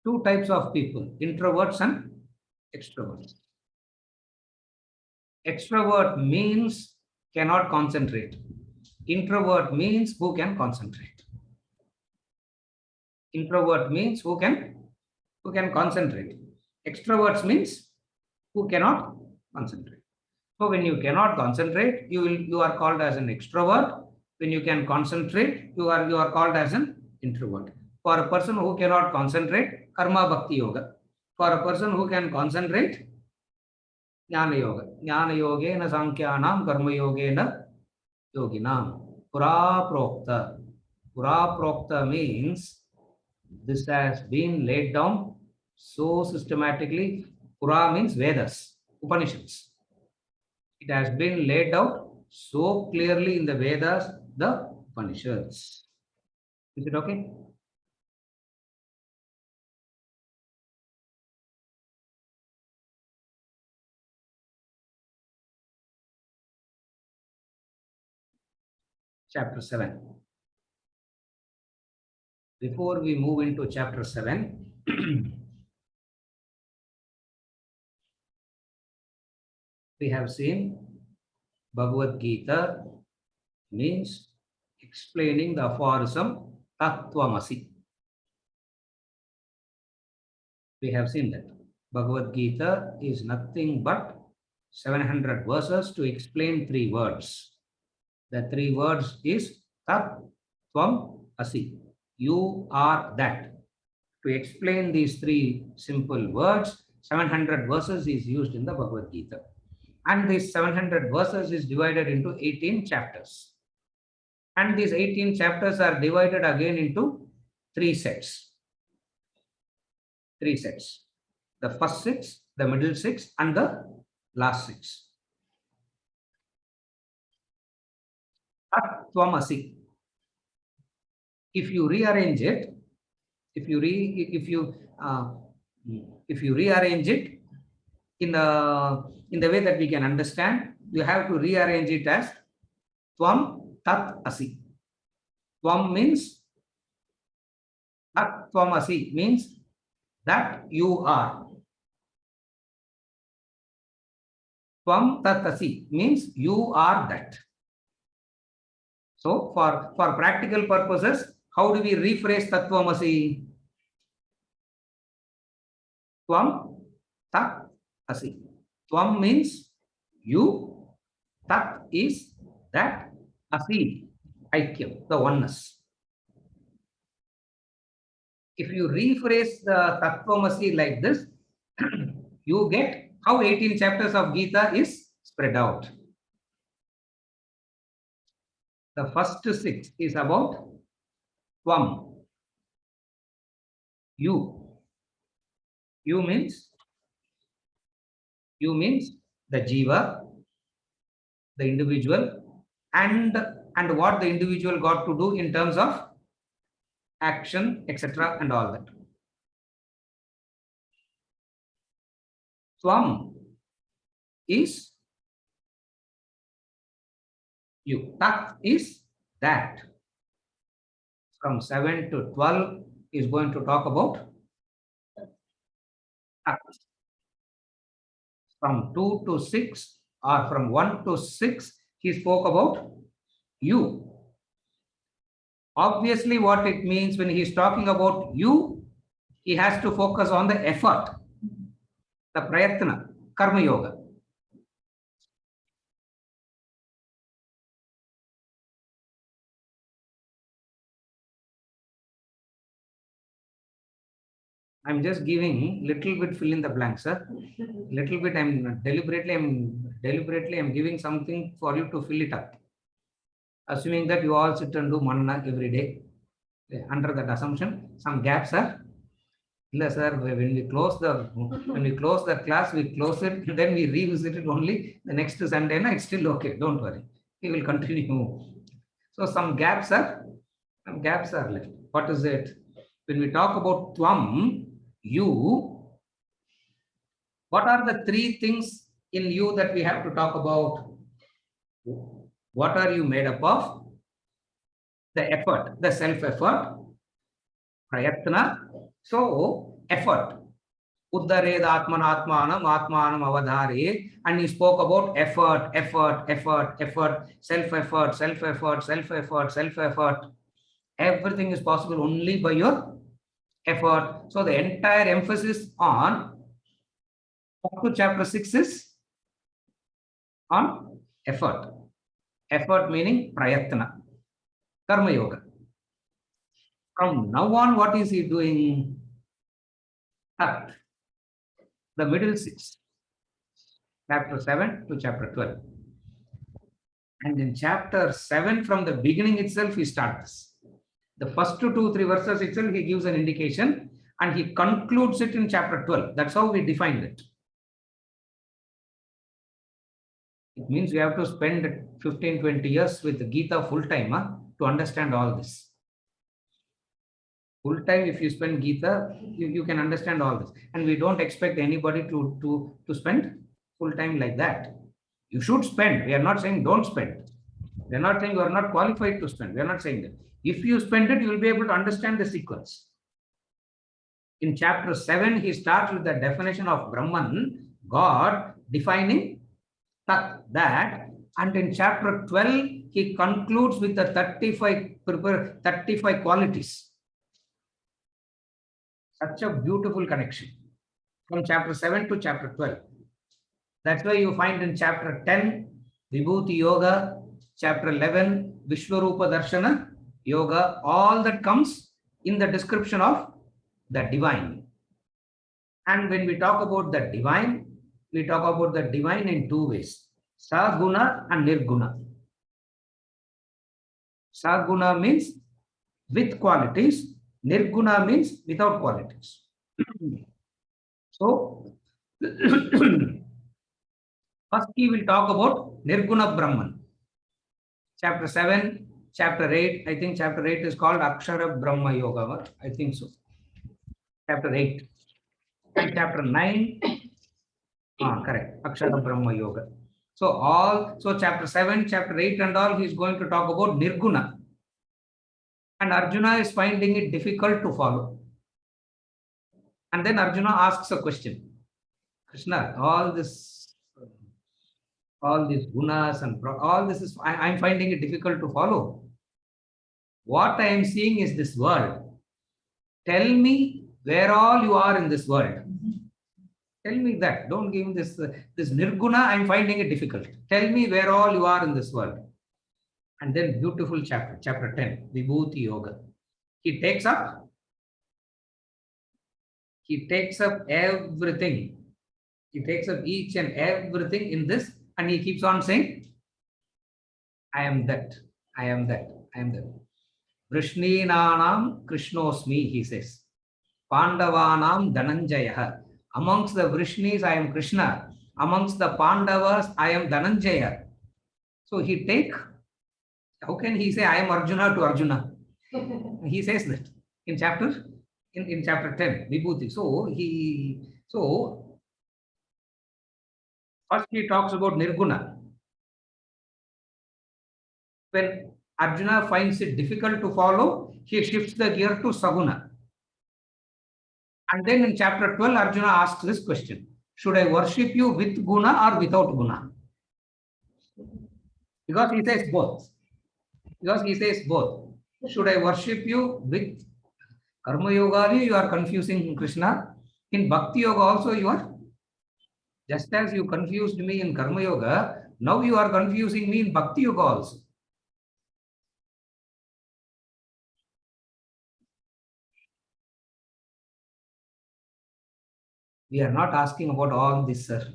Two types of people, introverts and extroverts. Extrovert means cannot concentrate. Introvert means who can concentrate. Introvert means who can concentrate. Extroverts means who cannot concentrate. So when you cannot concentrate, you are called as an extrovert. When you can concentrate, you are called as an introvert. For a person who cannot concentrate, karma bhakti yoga. For a person who can concentrate, jnana yoga. Jnana yogena sankhyanam karma yogena yoginam. Pura prokta. Pura prokta means this has been laid down so systematically. Pura means Vedas, Upanishads. It has been laid out so clearly in the Vedas, the Upanishads. Is it okay? Chapter 7. Before we move into chapter 7, we have seen Bhagavad Gita means explaining the aphorism Tattvamasi. We have seen that Bhagavad Gita is nothing but 700 verses to explain 3 words. The 3 words is Tat Tvam Asi. You are that. To explain these 3 simple words, 700 verses is used in the Bhagavad Gita. And these 700 verses is divided into 18 chapters. And these 18 chapters are divided again into 3 sets. 3 sets. The first 6, the middle 6, and the last 6. Tat Tvamasi. If you rearrange it, if you rearrange it in the way that we can understand, you have to rearrange it as Tvam Tat Asi. Tvam means Tat Tvam Asi means that you are. Tvam Tat Asi means you are that. So for practical purposes, how do we rephrase Tattvamasi? Tvam Tat Asi. Tvam means you, Tat is that, Asi, Aikyam, the oneness. If you rephrase the Tattvamasi like this, you get how 18 chapters of Gita is spread out. The first 6 is about Tvam. You. You means the Jiva, the individual, and what the individual got to do in terms of action, etc. and all that. Tvam is you. Tat is that. From 7 to 12 is going to talk about Tat. From 2 to 6 or from 1 to 6, he spoke about you. Obviously, what it means when he is talking about you, he has to focus on the effort, the prayatna, karma yoga. I'm just giving little bit fill in the blank, sir. Little bit. I'm deliberately giving something for you to fill it up. Assuming that you all sit and do manana every day. Under that assumption, some gaps are. No, sir. When we close the class, we close it. Then we revisit it only the next Sunday. No, it's still okay. Don't worry. He will continue. So some gaps are left. What is it? When we talk about Tvam, you, what are the three things in you that we have to talk about? What are you made up of? The effort, the self-effort, prayatna. So, effort. Uddared atmanatmanam atmanam avadhare. And he spoke about effort, self-effort, self-effort. Everything is possible only by your effort. So the entire emphasis on up to chapter 6 is on effort. Effort meaning prayatna, karma yoga. From now on, what is he doing? Tat, the middle 6, chapter 7 to chapter 12. And in chapter 7, from the beginning itself, he starts. The first 2-3 verses itself, he gives an indication and he concludes it in chapter 12. That's how we defined it. It means you have to spend 15-20 years with the Gita full time to understand all this. Full time, if you spend Gita, you can understand all this. And we don't expect anybody to spend full time like that. You should spend. We are not saying don't spend. We are not saying you are not qualified to spend. We are not saying that. If you spend it, you will be able to understand the sequence. In chapter 7, he starts with the definition of Brahman, God, defining Tat, that. And in chapter 12, he concludes with the 35 qualities. Such a beautiful connection from chapter 7 to chapter 12. That's why you find in chapter 10, Vibhuti Yoga, chapter 11, Vishwarupa Darshana Yoga, all that comes in the description of the divine. And when we talk about the divine, we talk about the divine in 2 ways, Saguna and Nirguna. Saguna means with qualities, Nirguna means without qualities. So, first he will talk about Nirguna Brahman. Chapter 7, chapter 8, I think chapter 8 is called Akshara Brahma Yoga. I think so. Chapter 8. And chapter 9, correct, Akshara Brahma Yoga. So chapter 7, chapter 8 and all, he is going to talk about Nirguna. And Arjuna is finding it difficult to follow. And then Arjuna asks a question. Krishna, all these gunas and all this is, I'm finding it difficult to follow. What I am seeing is this world. Tell me where all you are in this world. Tell me that. Don't give me this Nirguna, I'm finding it difficult. Tell me where all you are in this world. And then beautiful chapter, chapter 10, Vibhuti Yoga. He takes up everything. He takes up each and everything in this and he keeps on saying, I am that, I am that, I am that. Vrishninanam Krishnosmi, he says. Pandavanam Dhananjaya. Amongst the Vrishnis, I am Krishna. Amongst the Pandavas, I am Dhananjaya. So how can he say I am Arjuna to Arjuna? He says that in chapter 10, Vibhuti. So first he talks about Nirguna. When Arjuna finds it difficult to follow, he shifts the gear to Saguna. And then in chapter 12, Arjuna asks this question: should I worship you with guna or without guna? Because he says both. Should I worship you with Karma Yoga? You are confusing Krishna. In Bhakti Yoga also you are. Just as you confused me in Karma Yoga, now you are confusing me in Bhakti Yoga also. We are not asking about all this, sir.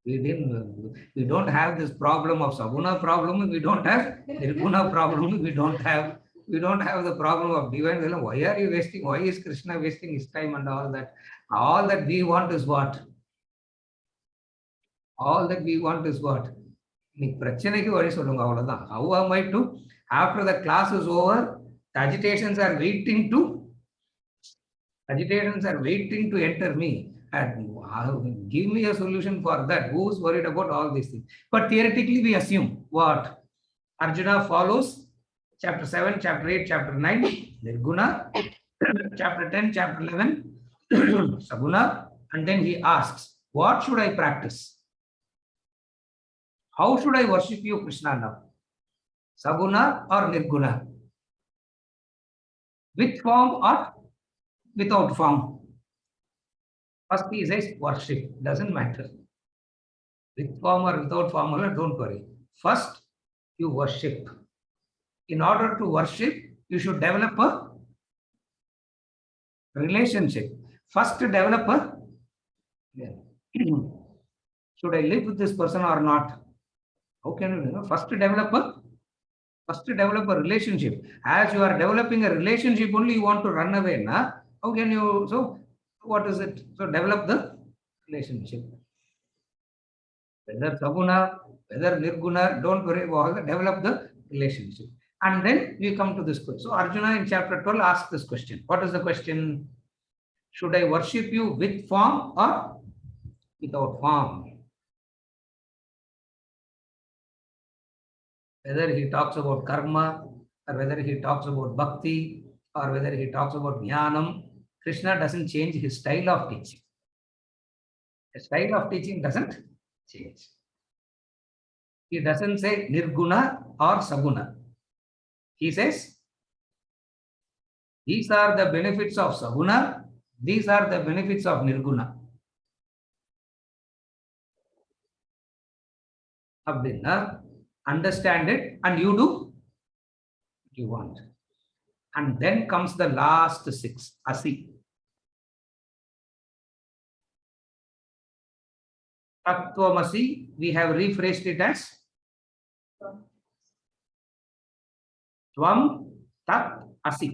We don't have this problem of Saguna problem. We don't have Nirguna problem. We don't have the problem of divine. Why are you wasting? Why is Krishna wasting his time and all that? All that we want is what? All that we want is what? நீ பிரச்சனைக்கு வழி சொல்லுங்க அவ்வளவுதான். How am I to, after the class is over, the agitations are waiting to enter me, and give me a solution for that. Who's worried about all these things? But theoretically we assume what? Arjuna follows chapter 7, chapter 8, chapter 9, Nirguna, chapter 10, chapter 11, Saguna, and then he asks, what should I practice? How should I worship you, Krishna, now? Saguna or Nirguna? With form or without form? First he says worship, doesn't matter. With form or without form, don't worry. First, you worship. In order to worship, you should develop a relationship. First, develop a should I live with this person or not? How can you know? First, develop a relationship. As you are developing a relationship, only you want to run away, na? How can you? So, what is it? So, develop the relationship. Whether Saguna, whether Nirguna, don't worry about it, develop the relationship. And then we come to this question. So Arjuna in chapter 12 asks this question. What is the question? Should I worship you with form or without form? Whether he talks about karma, or whether he talks about bhakti, or whether he talks about jnanam, Krishna doesn't change his style of teaching. The style of teaching doesn't change. He doesn't say Nirguna or Saguna. He says, these are the benefits of Saguna, these are the benefits of Nirguna. Abdinna, understand it and you do what you want. And then comes the last 6, Asi. Tattvamasi, we have rephrased it as Tvam Tat Asi.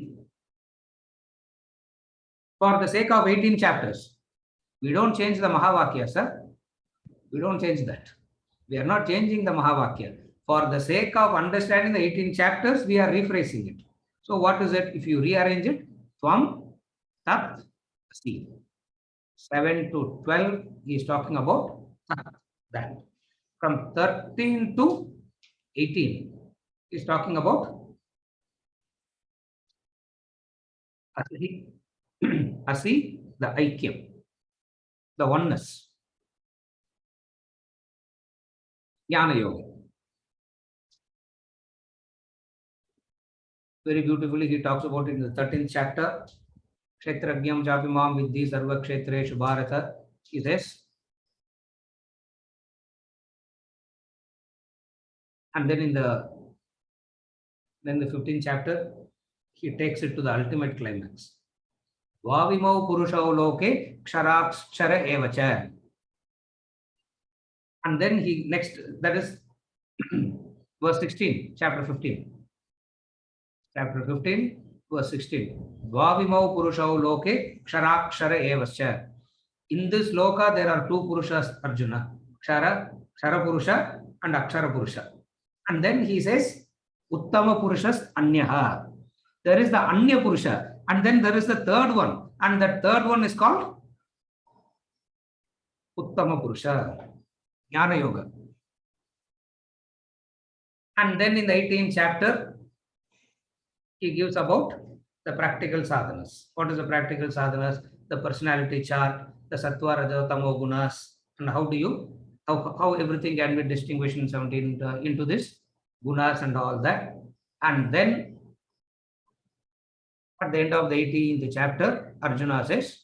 For the sake of 18 chapters, we don't change the Mahavakya, sir. We don't change that. We are not changing the Mahavakya. For the sake of understanding the 18 chapters, we are rephrasing it. So what is it? If you rearrange it, Tvam Tat Asi. 7 to 12, he is talking about that. From 13 to 18, he is talking about Asi, the Aikyam, the oneness. Jnana Yoga. Very beautifully, he talks about it in the 13th chapter. Kshetragyam Japimam Vidhi Sarva Kshetreshu Bharata. He says, and then in the 15th chapter, he takes it to the ultimate climax. Vavimau Purushau Loke Ksharakshara Evacha. And then he next, that is verse 16, chapter 15. Chapter 15, verse 16. Dvavimau Purushau Loke Ksharakshara Evascha. In this loka, there are 2 Purushas, Arjuna. Kshara Purusha and Akshara Purusha. And then he says, Uttama Purushas Anyaha. There is the Anya Purusha. And then there is the third one. And that third one is called Uttama Purusha. Jnana Yoga. And then in the 18th chapter, he gives about the practical sadhanas. What is the practical sadhanas? The personality chart, the sattva, raja, tamo gunas, and how do you, how everything can be distinguished in 17 into this gunas and all that. And then at the end of the 18th chapter, Arjuna says,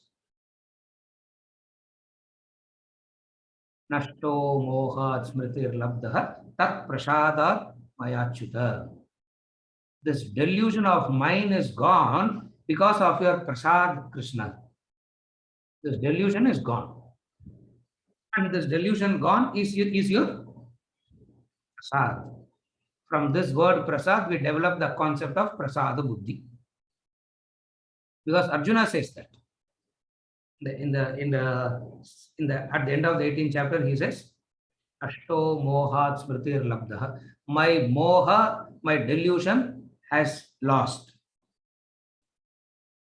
Nashto mohat smritir labdha tat prasadat mayachyuta. This delusion of mine is gone because of your prasad, Krishna. This delusion is gone. And this delusion gone is your prasad. From this word prasad, we develop the concept of prasada buddhi. Because Arjuna says that. At the end of the 18th chapter, he says, Ashto mohat smritir labdha. My moha, my delusion has lost.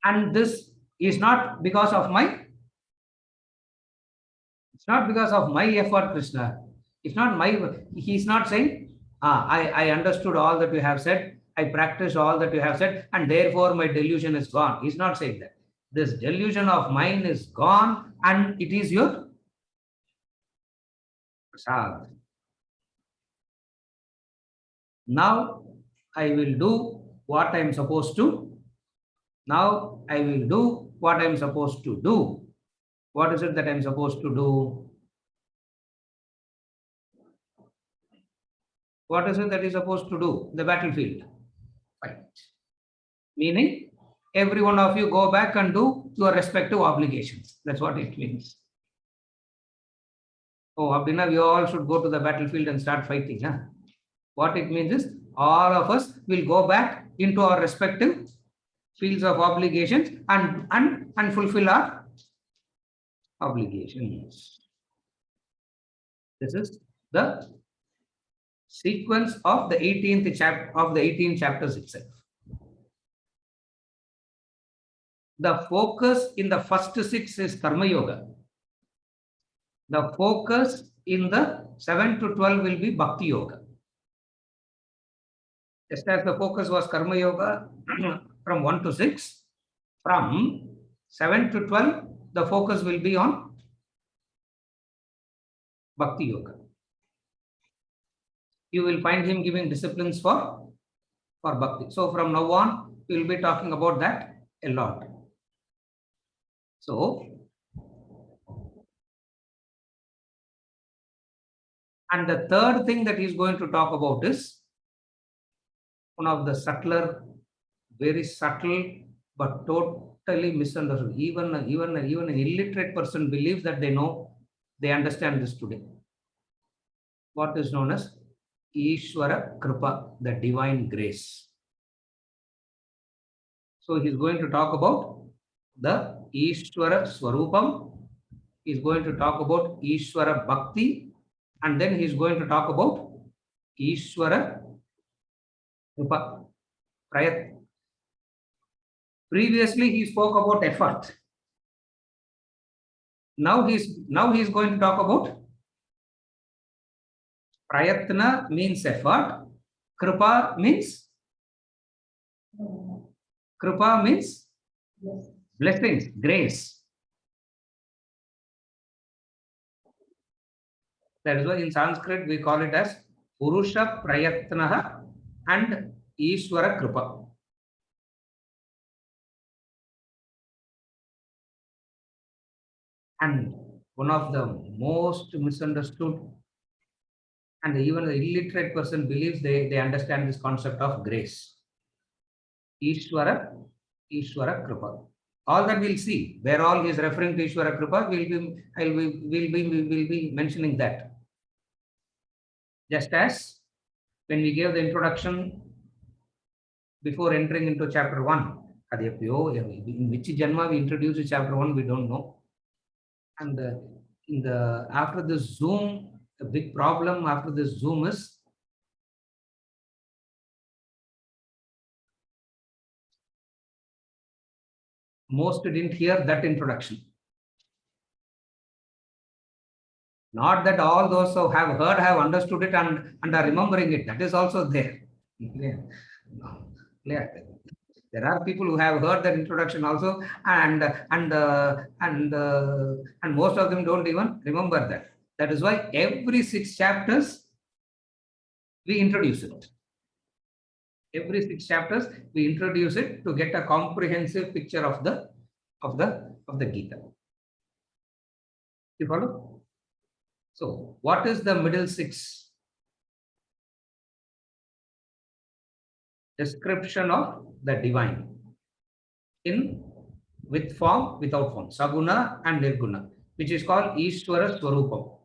And this is not because of my, it's not because of my effort, Krishna. It's not my, he's not saying, I understood all that you have said, I practiced all that you have said, and therefore my delusion is gone. He's not saying that. This delusion of mine is gone, and it is your prasad. Now I will do what I am supposed to. Now I will do what I am supposed to do. What is it that I am supposed to do? What is it that is supposed to do? The battlefield. Right. Meaning, every one of you go back and do your respective obligations. That's what it means. Oh, Abhinav, you all should go to the battlefield and start fighting. Huh? What it means is, all of us will go back into our respective fields of obligations and fulfill our obligations. This is the sequence of the 18th chapter of the 18 chapters itself. The focus in the first 6 is Karma Yoga. The focus in the 7 to 12 will be Bhakti Yoga. Just as the focus was Karma Yoga from 1 to 6, from 7 to 12, the focus will be on Bhakti Yoga. You will find him giving disciplines for Bhakti. So from now on, we will be talking about that a lot. So, and the third thing that he is going to talk about is one of the subtler, very subtle, but totally misunderstood. Even an illiterate person believes that they understand this today. What is known as Ishvara Kripa, the divine grace. So he's going to talk about the Ishvara Swarupam. He's going to talk about Ishvara Bhakti, and then he's going to talk about Ishvara Kripa. Prayat. Previously he spoke about effort. Now he's going to talk about Prayatna means effort. Kripa means blessings, grace. That is why in Sanskrit we call it as Purusha Prayatnaha and Ishvara Kripa. And one of the most misunderstood, and even the illiterate person believes they understand this concept of grace. Ishvara Kripa. All that we'll see, where all he is referring to Ishvara Kripa, we'll be mentioning that. Just as when we gave the introduction before entering into chapter 1, in which Janma we introduced chapter 1, we don't know. And after this Zoom, a big problem after this Zoom is most didn't hear that introduction. Not that all those who have heard have understood it and are remembering it. That is also there. There are people who have heard that introduction also, and most of them don't even remember that. That is why every 6 chapters we introduce it. Every 6 chapters we introduce it to get a comprehensive picture of the Gita. You follow? So, what is the middle 6? Description of the divine with form, without form, Saguna and Nirguna, which is called Ishvara Swarupam.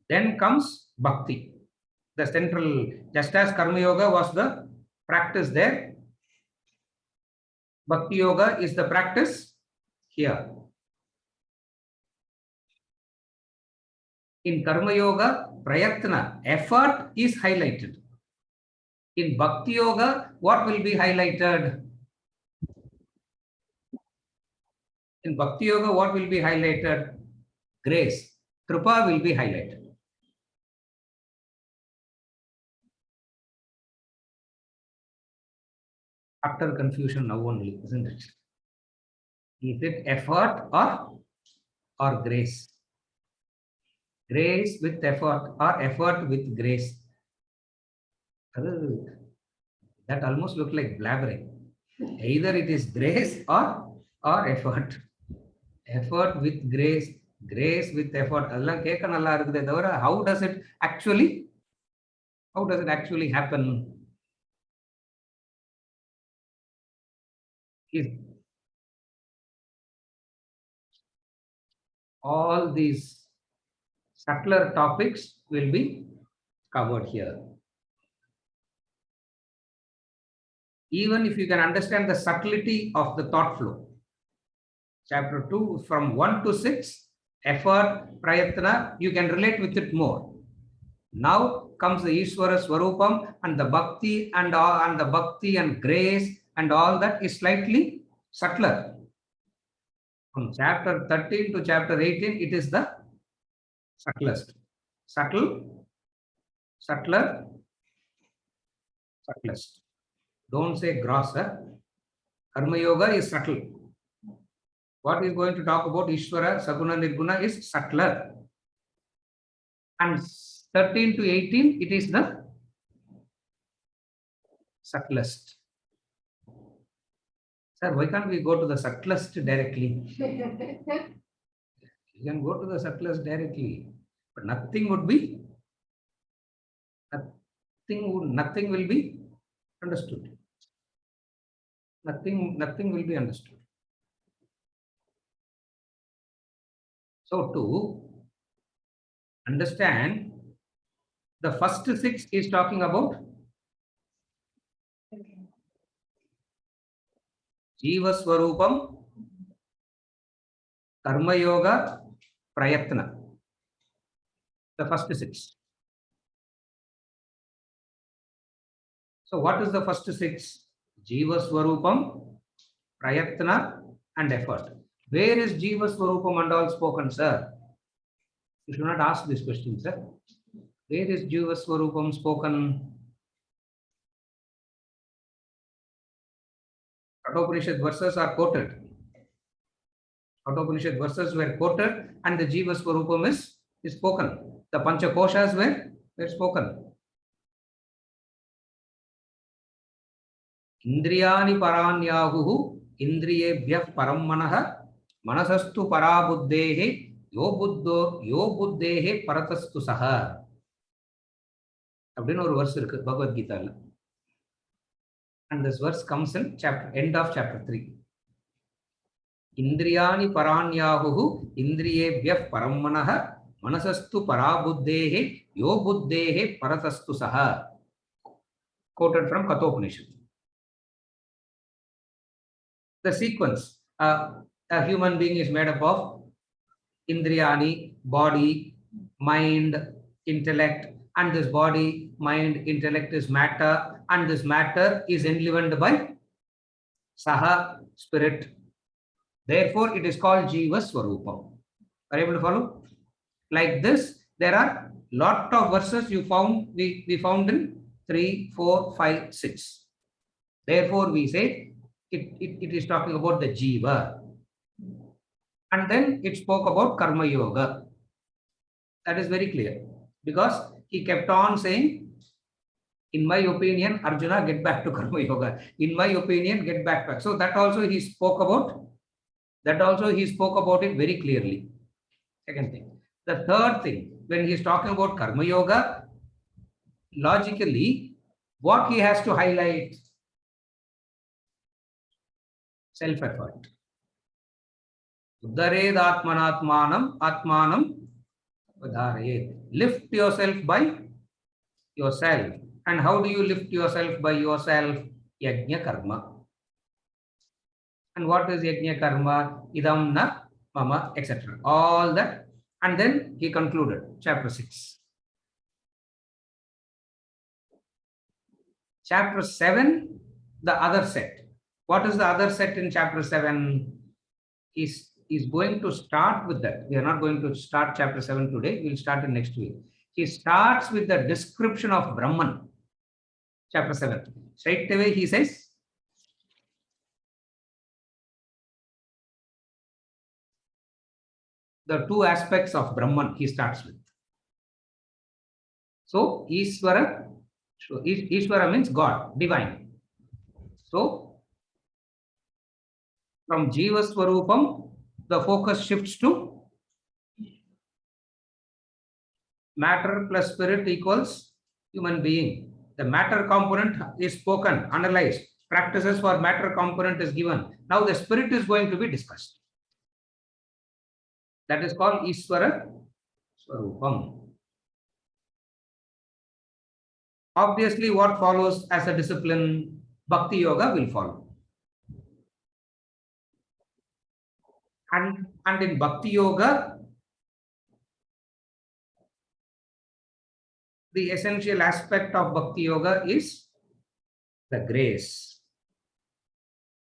Then comes Bhakti, the central, just as Karma Yoga was the practice there, Bhakti Yoga is the practice here. In Karma Yoga, Prayatna, effort is highlighted. In Bhakti Yoga, what will be highlighted? In Bhakti Yoga, what will be highlighted? Grace. Kripa will be highlighted. Utter confusion now only, isn't it? Is it effort or grace? Grace with effort or effort with grace? That almost look like blabbering. Either it is grace or effort. Effort with grace, grace with effort. How does it actually happen? All these subtler topics will be covered here. Even if you can understand the subtlety of the thought flow. Chapter 2, from 1 to 6, effort, prayatna, you can relate with it more. Now comes the Ishvara Swarupam and the Bhakti and the Bhakti and grace and all that is slightly subtler. From chapter 13 to chapter 18, it is the subtlest. Subtler, subtlest. Don't say grosser. Karma Yoga is subtle. What is going to talk about Ishvara, Saguna, Nirguna is subtler. And 13 to 18, it is the subtlest. Sir, why can't we go to the subtlest directly? You can go to the subtlest directly, but nothing will be understood. Nothing will be understood. So to understand, the first 6 is talking about Jiva Swarupam, Karma Yoga, Prayatna. The first 6. So what is the first 6? Jiva Swarupam, Prayatna and effort. Where is Jiva Swarupam and all spoken, sir? You should not ask this question, sir. Where is Jiva Swarupam spoken? Kathopanishad verses are quoted. Kathopanishad verses were quoted and the Jiva Swarupam is spoken. The Panchakoshas were spoken. Indriyani paranyahuhu indriyebhyah parammanah manasastu parabuddhehe yo buddhehe paratastu saha. அப்படின்னு ஒரு verse இருக்கு பகவத் கீதால. And this verse comes in end of chapter 3. Indriyani paranyahuhu indriyebhyah parammanah manasastu parabuddhehe yo buddhehe paratastu saha. Quoted from Kathopanishad. The sequence, a human being is made up of indriyani, body, mind, intellect, and this body, mind, intellect is matter, and this matter is enlivened by Saha, spirit. Therefore, it is called Jiva Swarupam. Are you able to follow? Like this, there are lot of verses we found in 3, 4, 5, 6. Therefore, we say it is talking about the Jiva. And then it spoke about Karma Yoga. That is very clear. Because he kept on saying, in my opinion, Arjuna, get back to Karma Yoga. In my opinion, get back. So that also he spoke about. That also he spoke about it very clearly. Second thing. The third thing, when he is talking about Karma Yoga, logically, what he has to highlight? Self-effort. Uddared atmanatmanam vadharayet. Lift yourself by yourself. And how do you lift yourself by yourself? Yajna karma. And what is yajna karma? Idam na mama, etc. All that And then he concluded chapter 6. Chapter 7, the other set. What is the other set in chapter 7? He's going to start with that. We are not going to start chapter 7 today. We'll start it next week. He starts with the description of Brahman. Chapter 7. Straight away he says, the two aspects of Brahman he starts with. So Ishvara means God, divine. So from Jiva Swarupam, the focus shifts to matter plus spirit equals human being. The matter component is spoken, analyzed. Practices for matter component is given. Now the spirit is going to be discussed. That is called Ishvara Swarupam. Obviously, what follows as a discipline, Bhakti Yoga will follow. And in Bhakti Yoga, the essential aspect of Bhakti Yoga is the grace.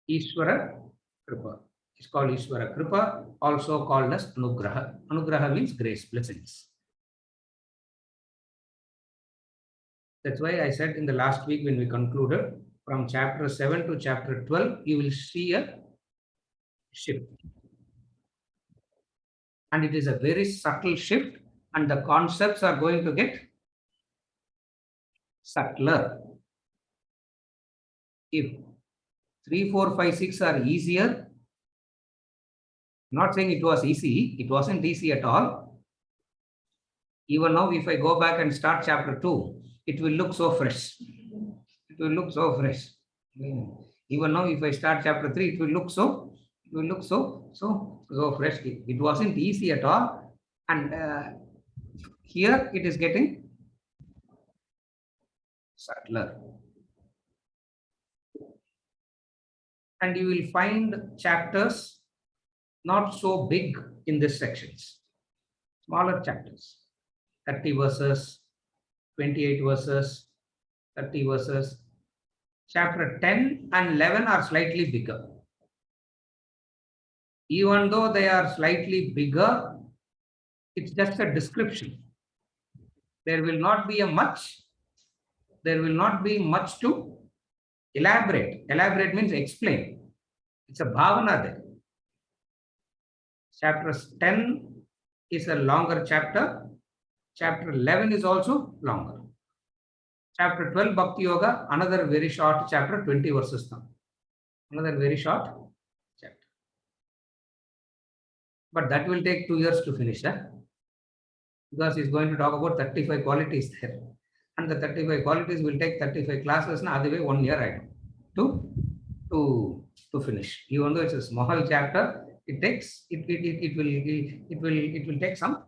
Ishvara Kripa. It's called Ishvara Kripa, also called as Anugraha. Anugraha means grace, blessings. That's why I said in the last week when we concluded, from chapter 7 to chapter 12, you will see a shift. And it is a very subtle shift, and the concepts are going to get subtler. If 3, 4, 5, 6 are easier, not saying it was easy, it wasn't easy at all. Even now, if I go back and start chapter 2, it will look so fresh. It will look so fresh. Even now, if I start chapter 3, it will look so fresh. It wasn't easy at all. And here it is getting subtler. And you will find chapters not so big in these sections. Smaller chapters. 30 verses, 28 verses, 30 verses. Chapter 10 and 11 are slightly bigger. Even though they are slightly bigger, it's just a description. There will not be much to elaborate. Elaborate means explain. It's a bhavana there. Chapter 10 is a longer chapter. Chapter 11 is also longer. Chapter 12, Bhakti Yoga, another very short chapter, 20 verses now. Another very short chapter. But that will take 2 years to finish, because he's going to talk about 35 qualities there. And the 35 qualities will take 35 classes, now other way 1 year I know, to finish. Even though it's a small chapter, it will take some time.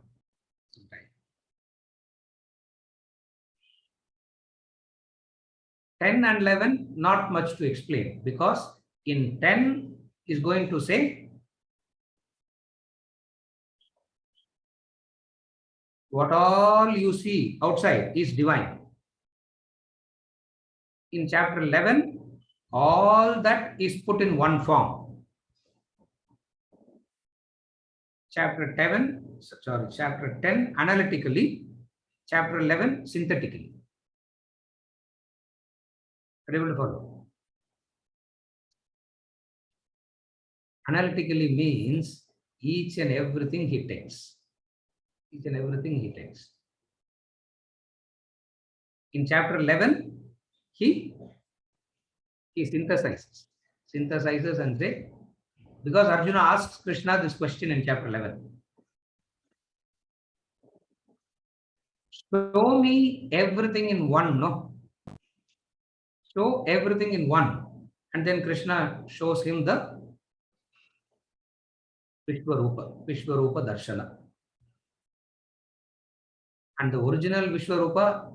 10 and 11, not much to explain, because in 10 is going to say what all you see outside is divine. In chapter 11, all that is put in one form. Chapter 10 analytically, chapter 11 synthetically. Are you able to follow? Analytically means each and everything he takes. Each and everything he takes. In chapter 11, he synthesizes and say, because Arjuna asks Krishna this question in chapter 11. Show me everything in one, no? Show everything in one. And then Krishna shows him the Vishwarupa Darshana. And the original Vishwarupa,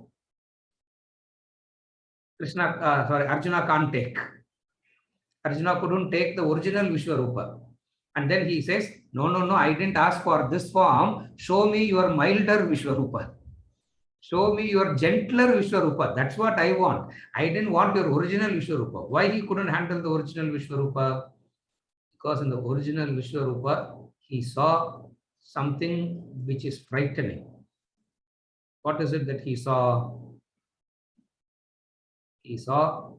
Arjuna can't take. Arjuna couldn't take the original Vishwarupa. And then he says, no, no, no, I didn't ask for this form. Show me your milder Vishwarupa. Show me your gentler Vishwarupa. That's what I want. I didn't want your original Vishwarupa. Why he couldn't handle the original Vishwarupa? Because in the original Vishwarupa, he saw something which is frightening. What is it that he saw? He saw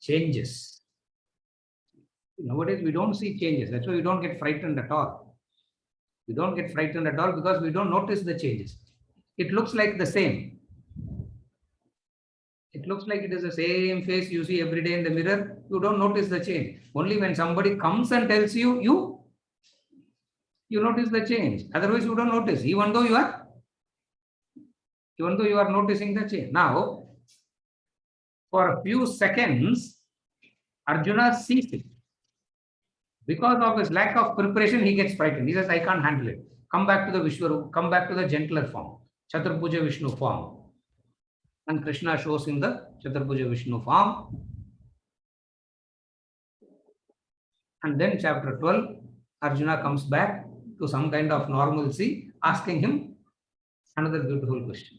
changes. Nowadays, we don't see changes. That's why we don't get frightened at all. We don't get frightened at all because we don't notice the changes. It looks like the same. It looks like it is the same face you see every day in the mirror. You don't notice the change. Only when somebody comes and tells you, you notice the change. Otherwise, you don't notice, even though you are noticing the change. Now, for a few seconds, Arjuna sees it. Because of his lack of preparation, he gets frightened. He says, I can't handle it. Come back to the Vishwarupa, come back to the gentler form, Chaturpuja Vishnu form. And Krishna shows him the Chaturpuja Vishnu form. And then chapter 12, Arjuna comes back to some kind of normalcy, asking him another beautiful question.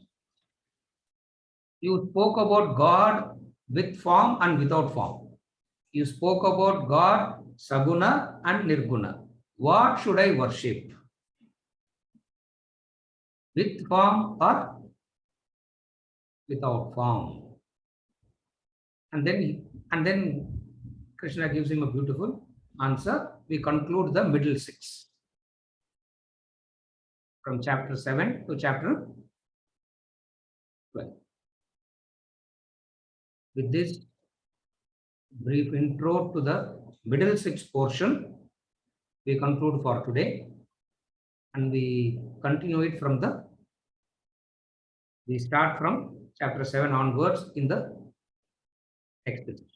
You spoke about God with form and without form. You spoke about God Saguna and Nirguna. What should I worship? With form or without form? And then Krishna gives him a beautiful answer. We conclude the middle 6. From chapter 7 to chapter 12. With this brief intro to the middle 6 portion, we conclude for today, and we continue it from we start from chapter 7 onwards in the next session.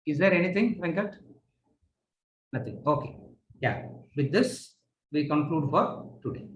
Is there anything, Venkat? Nothing. Okay. Yeah. With this, we conclude for today.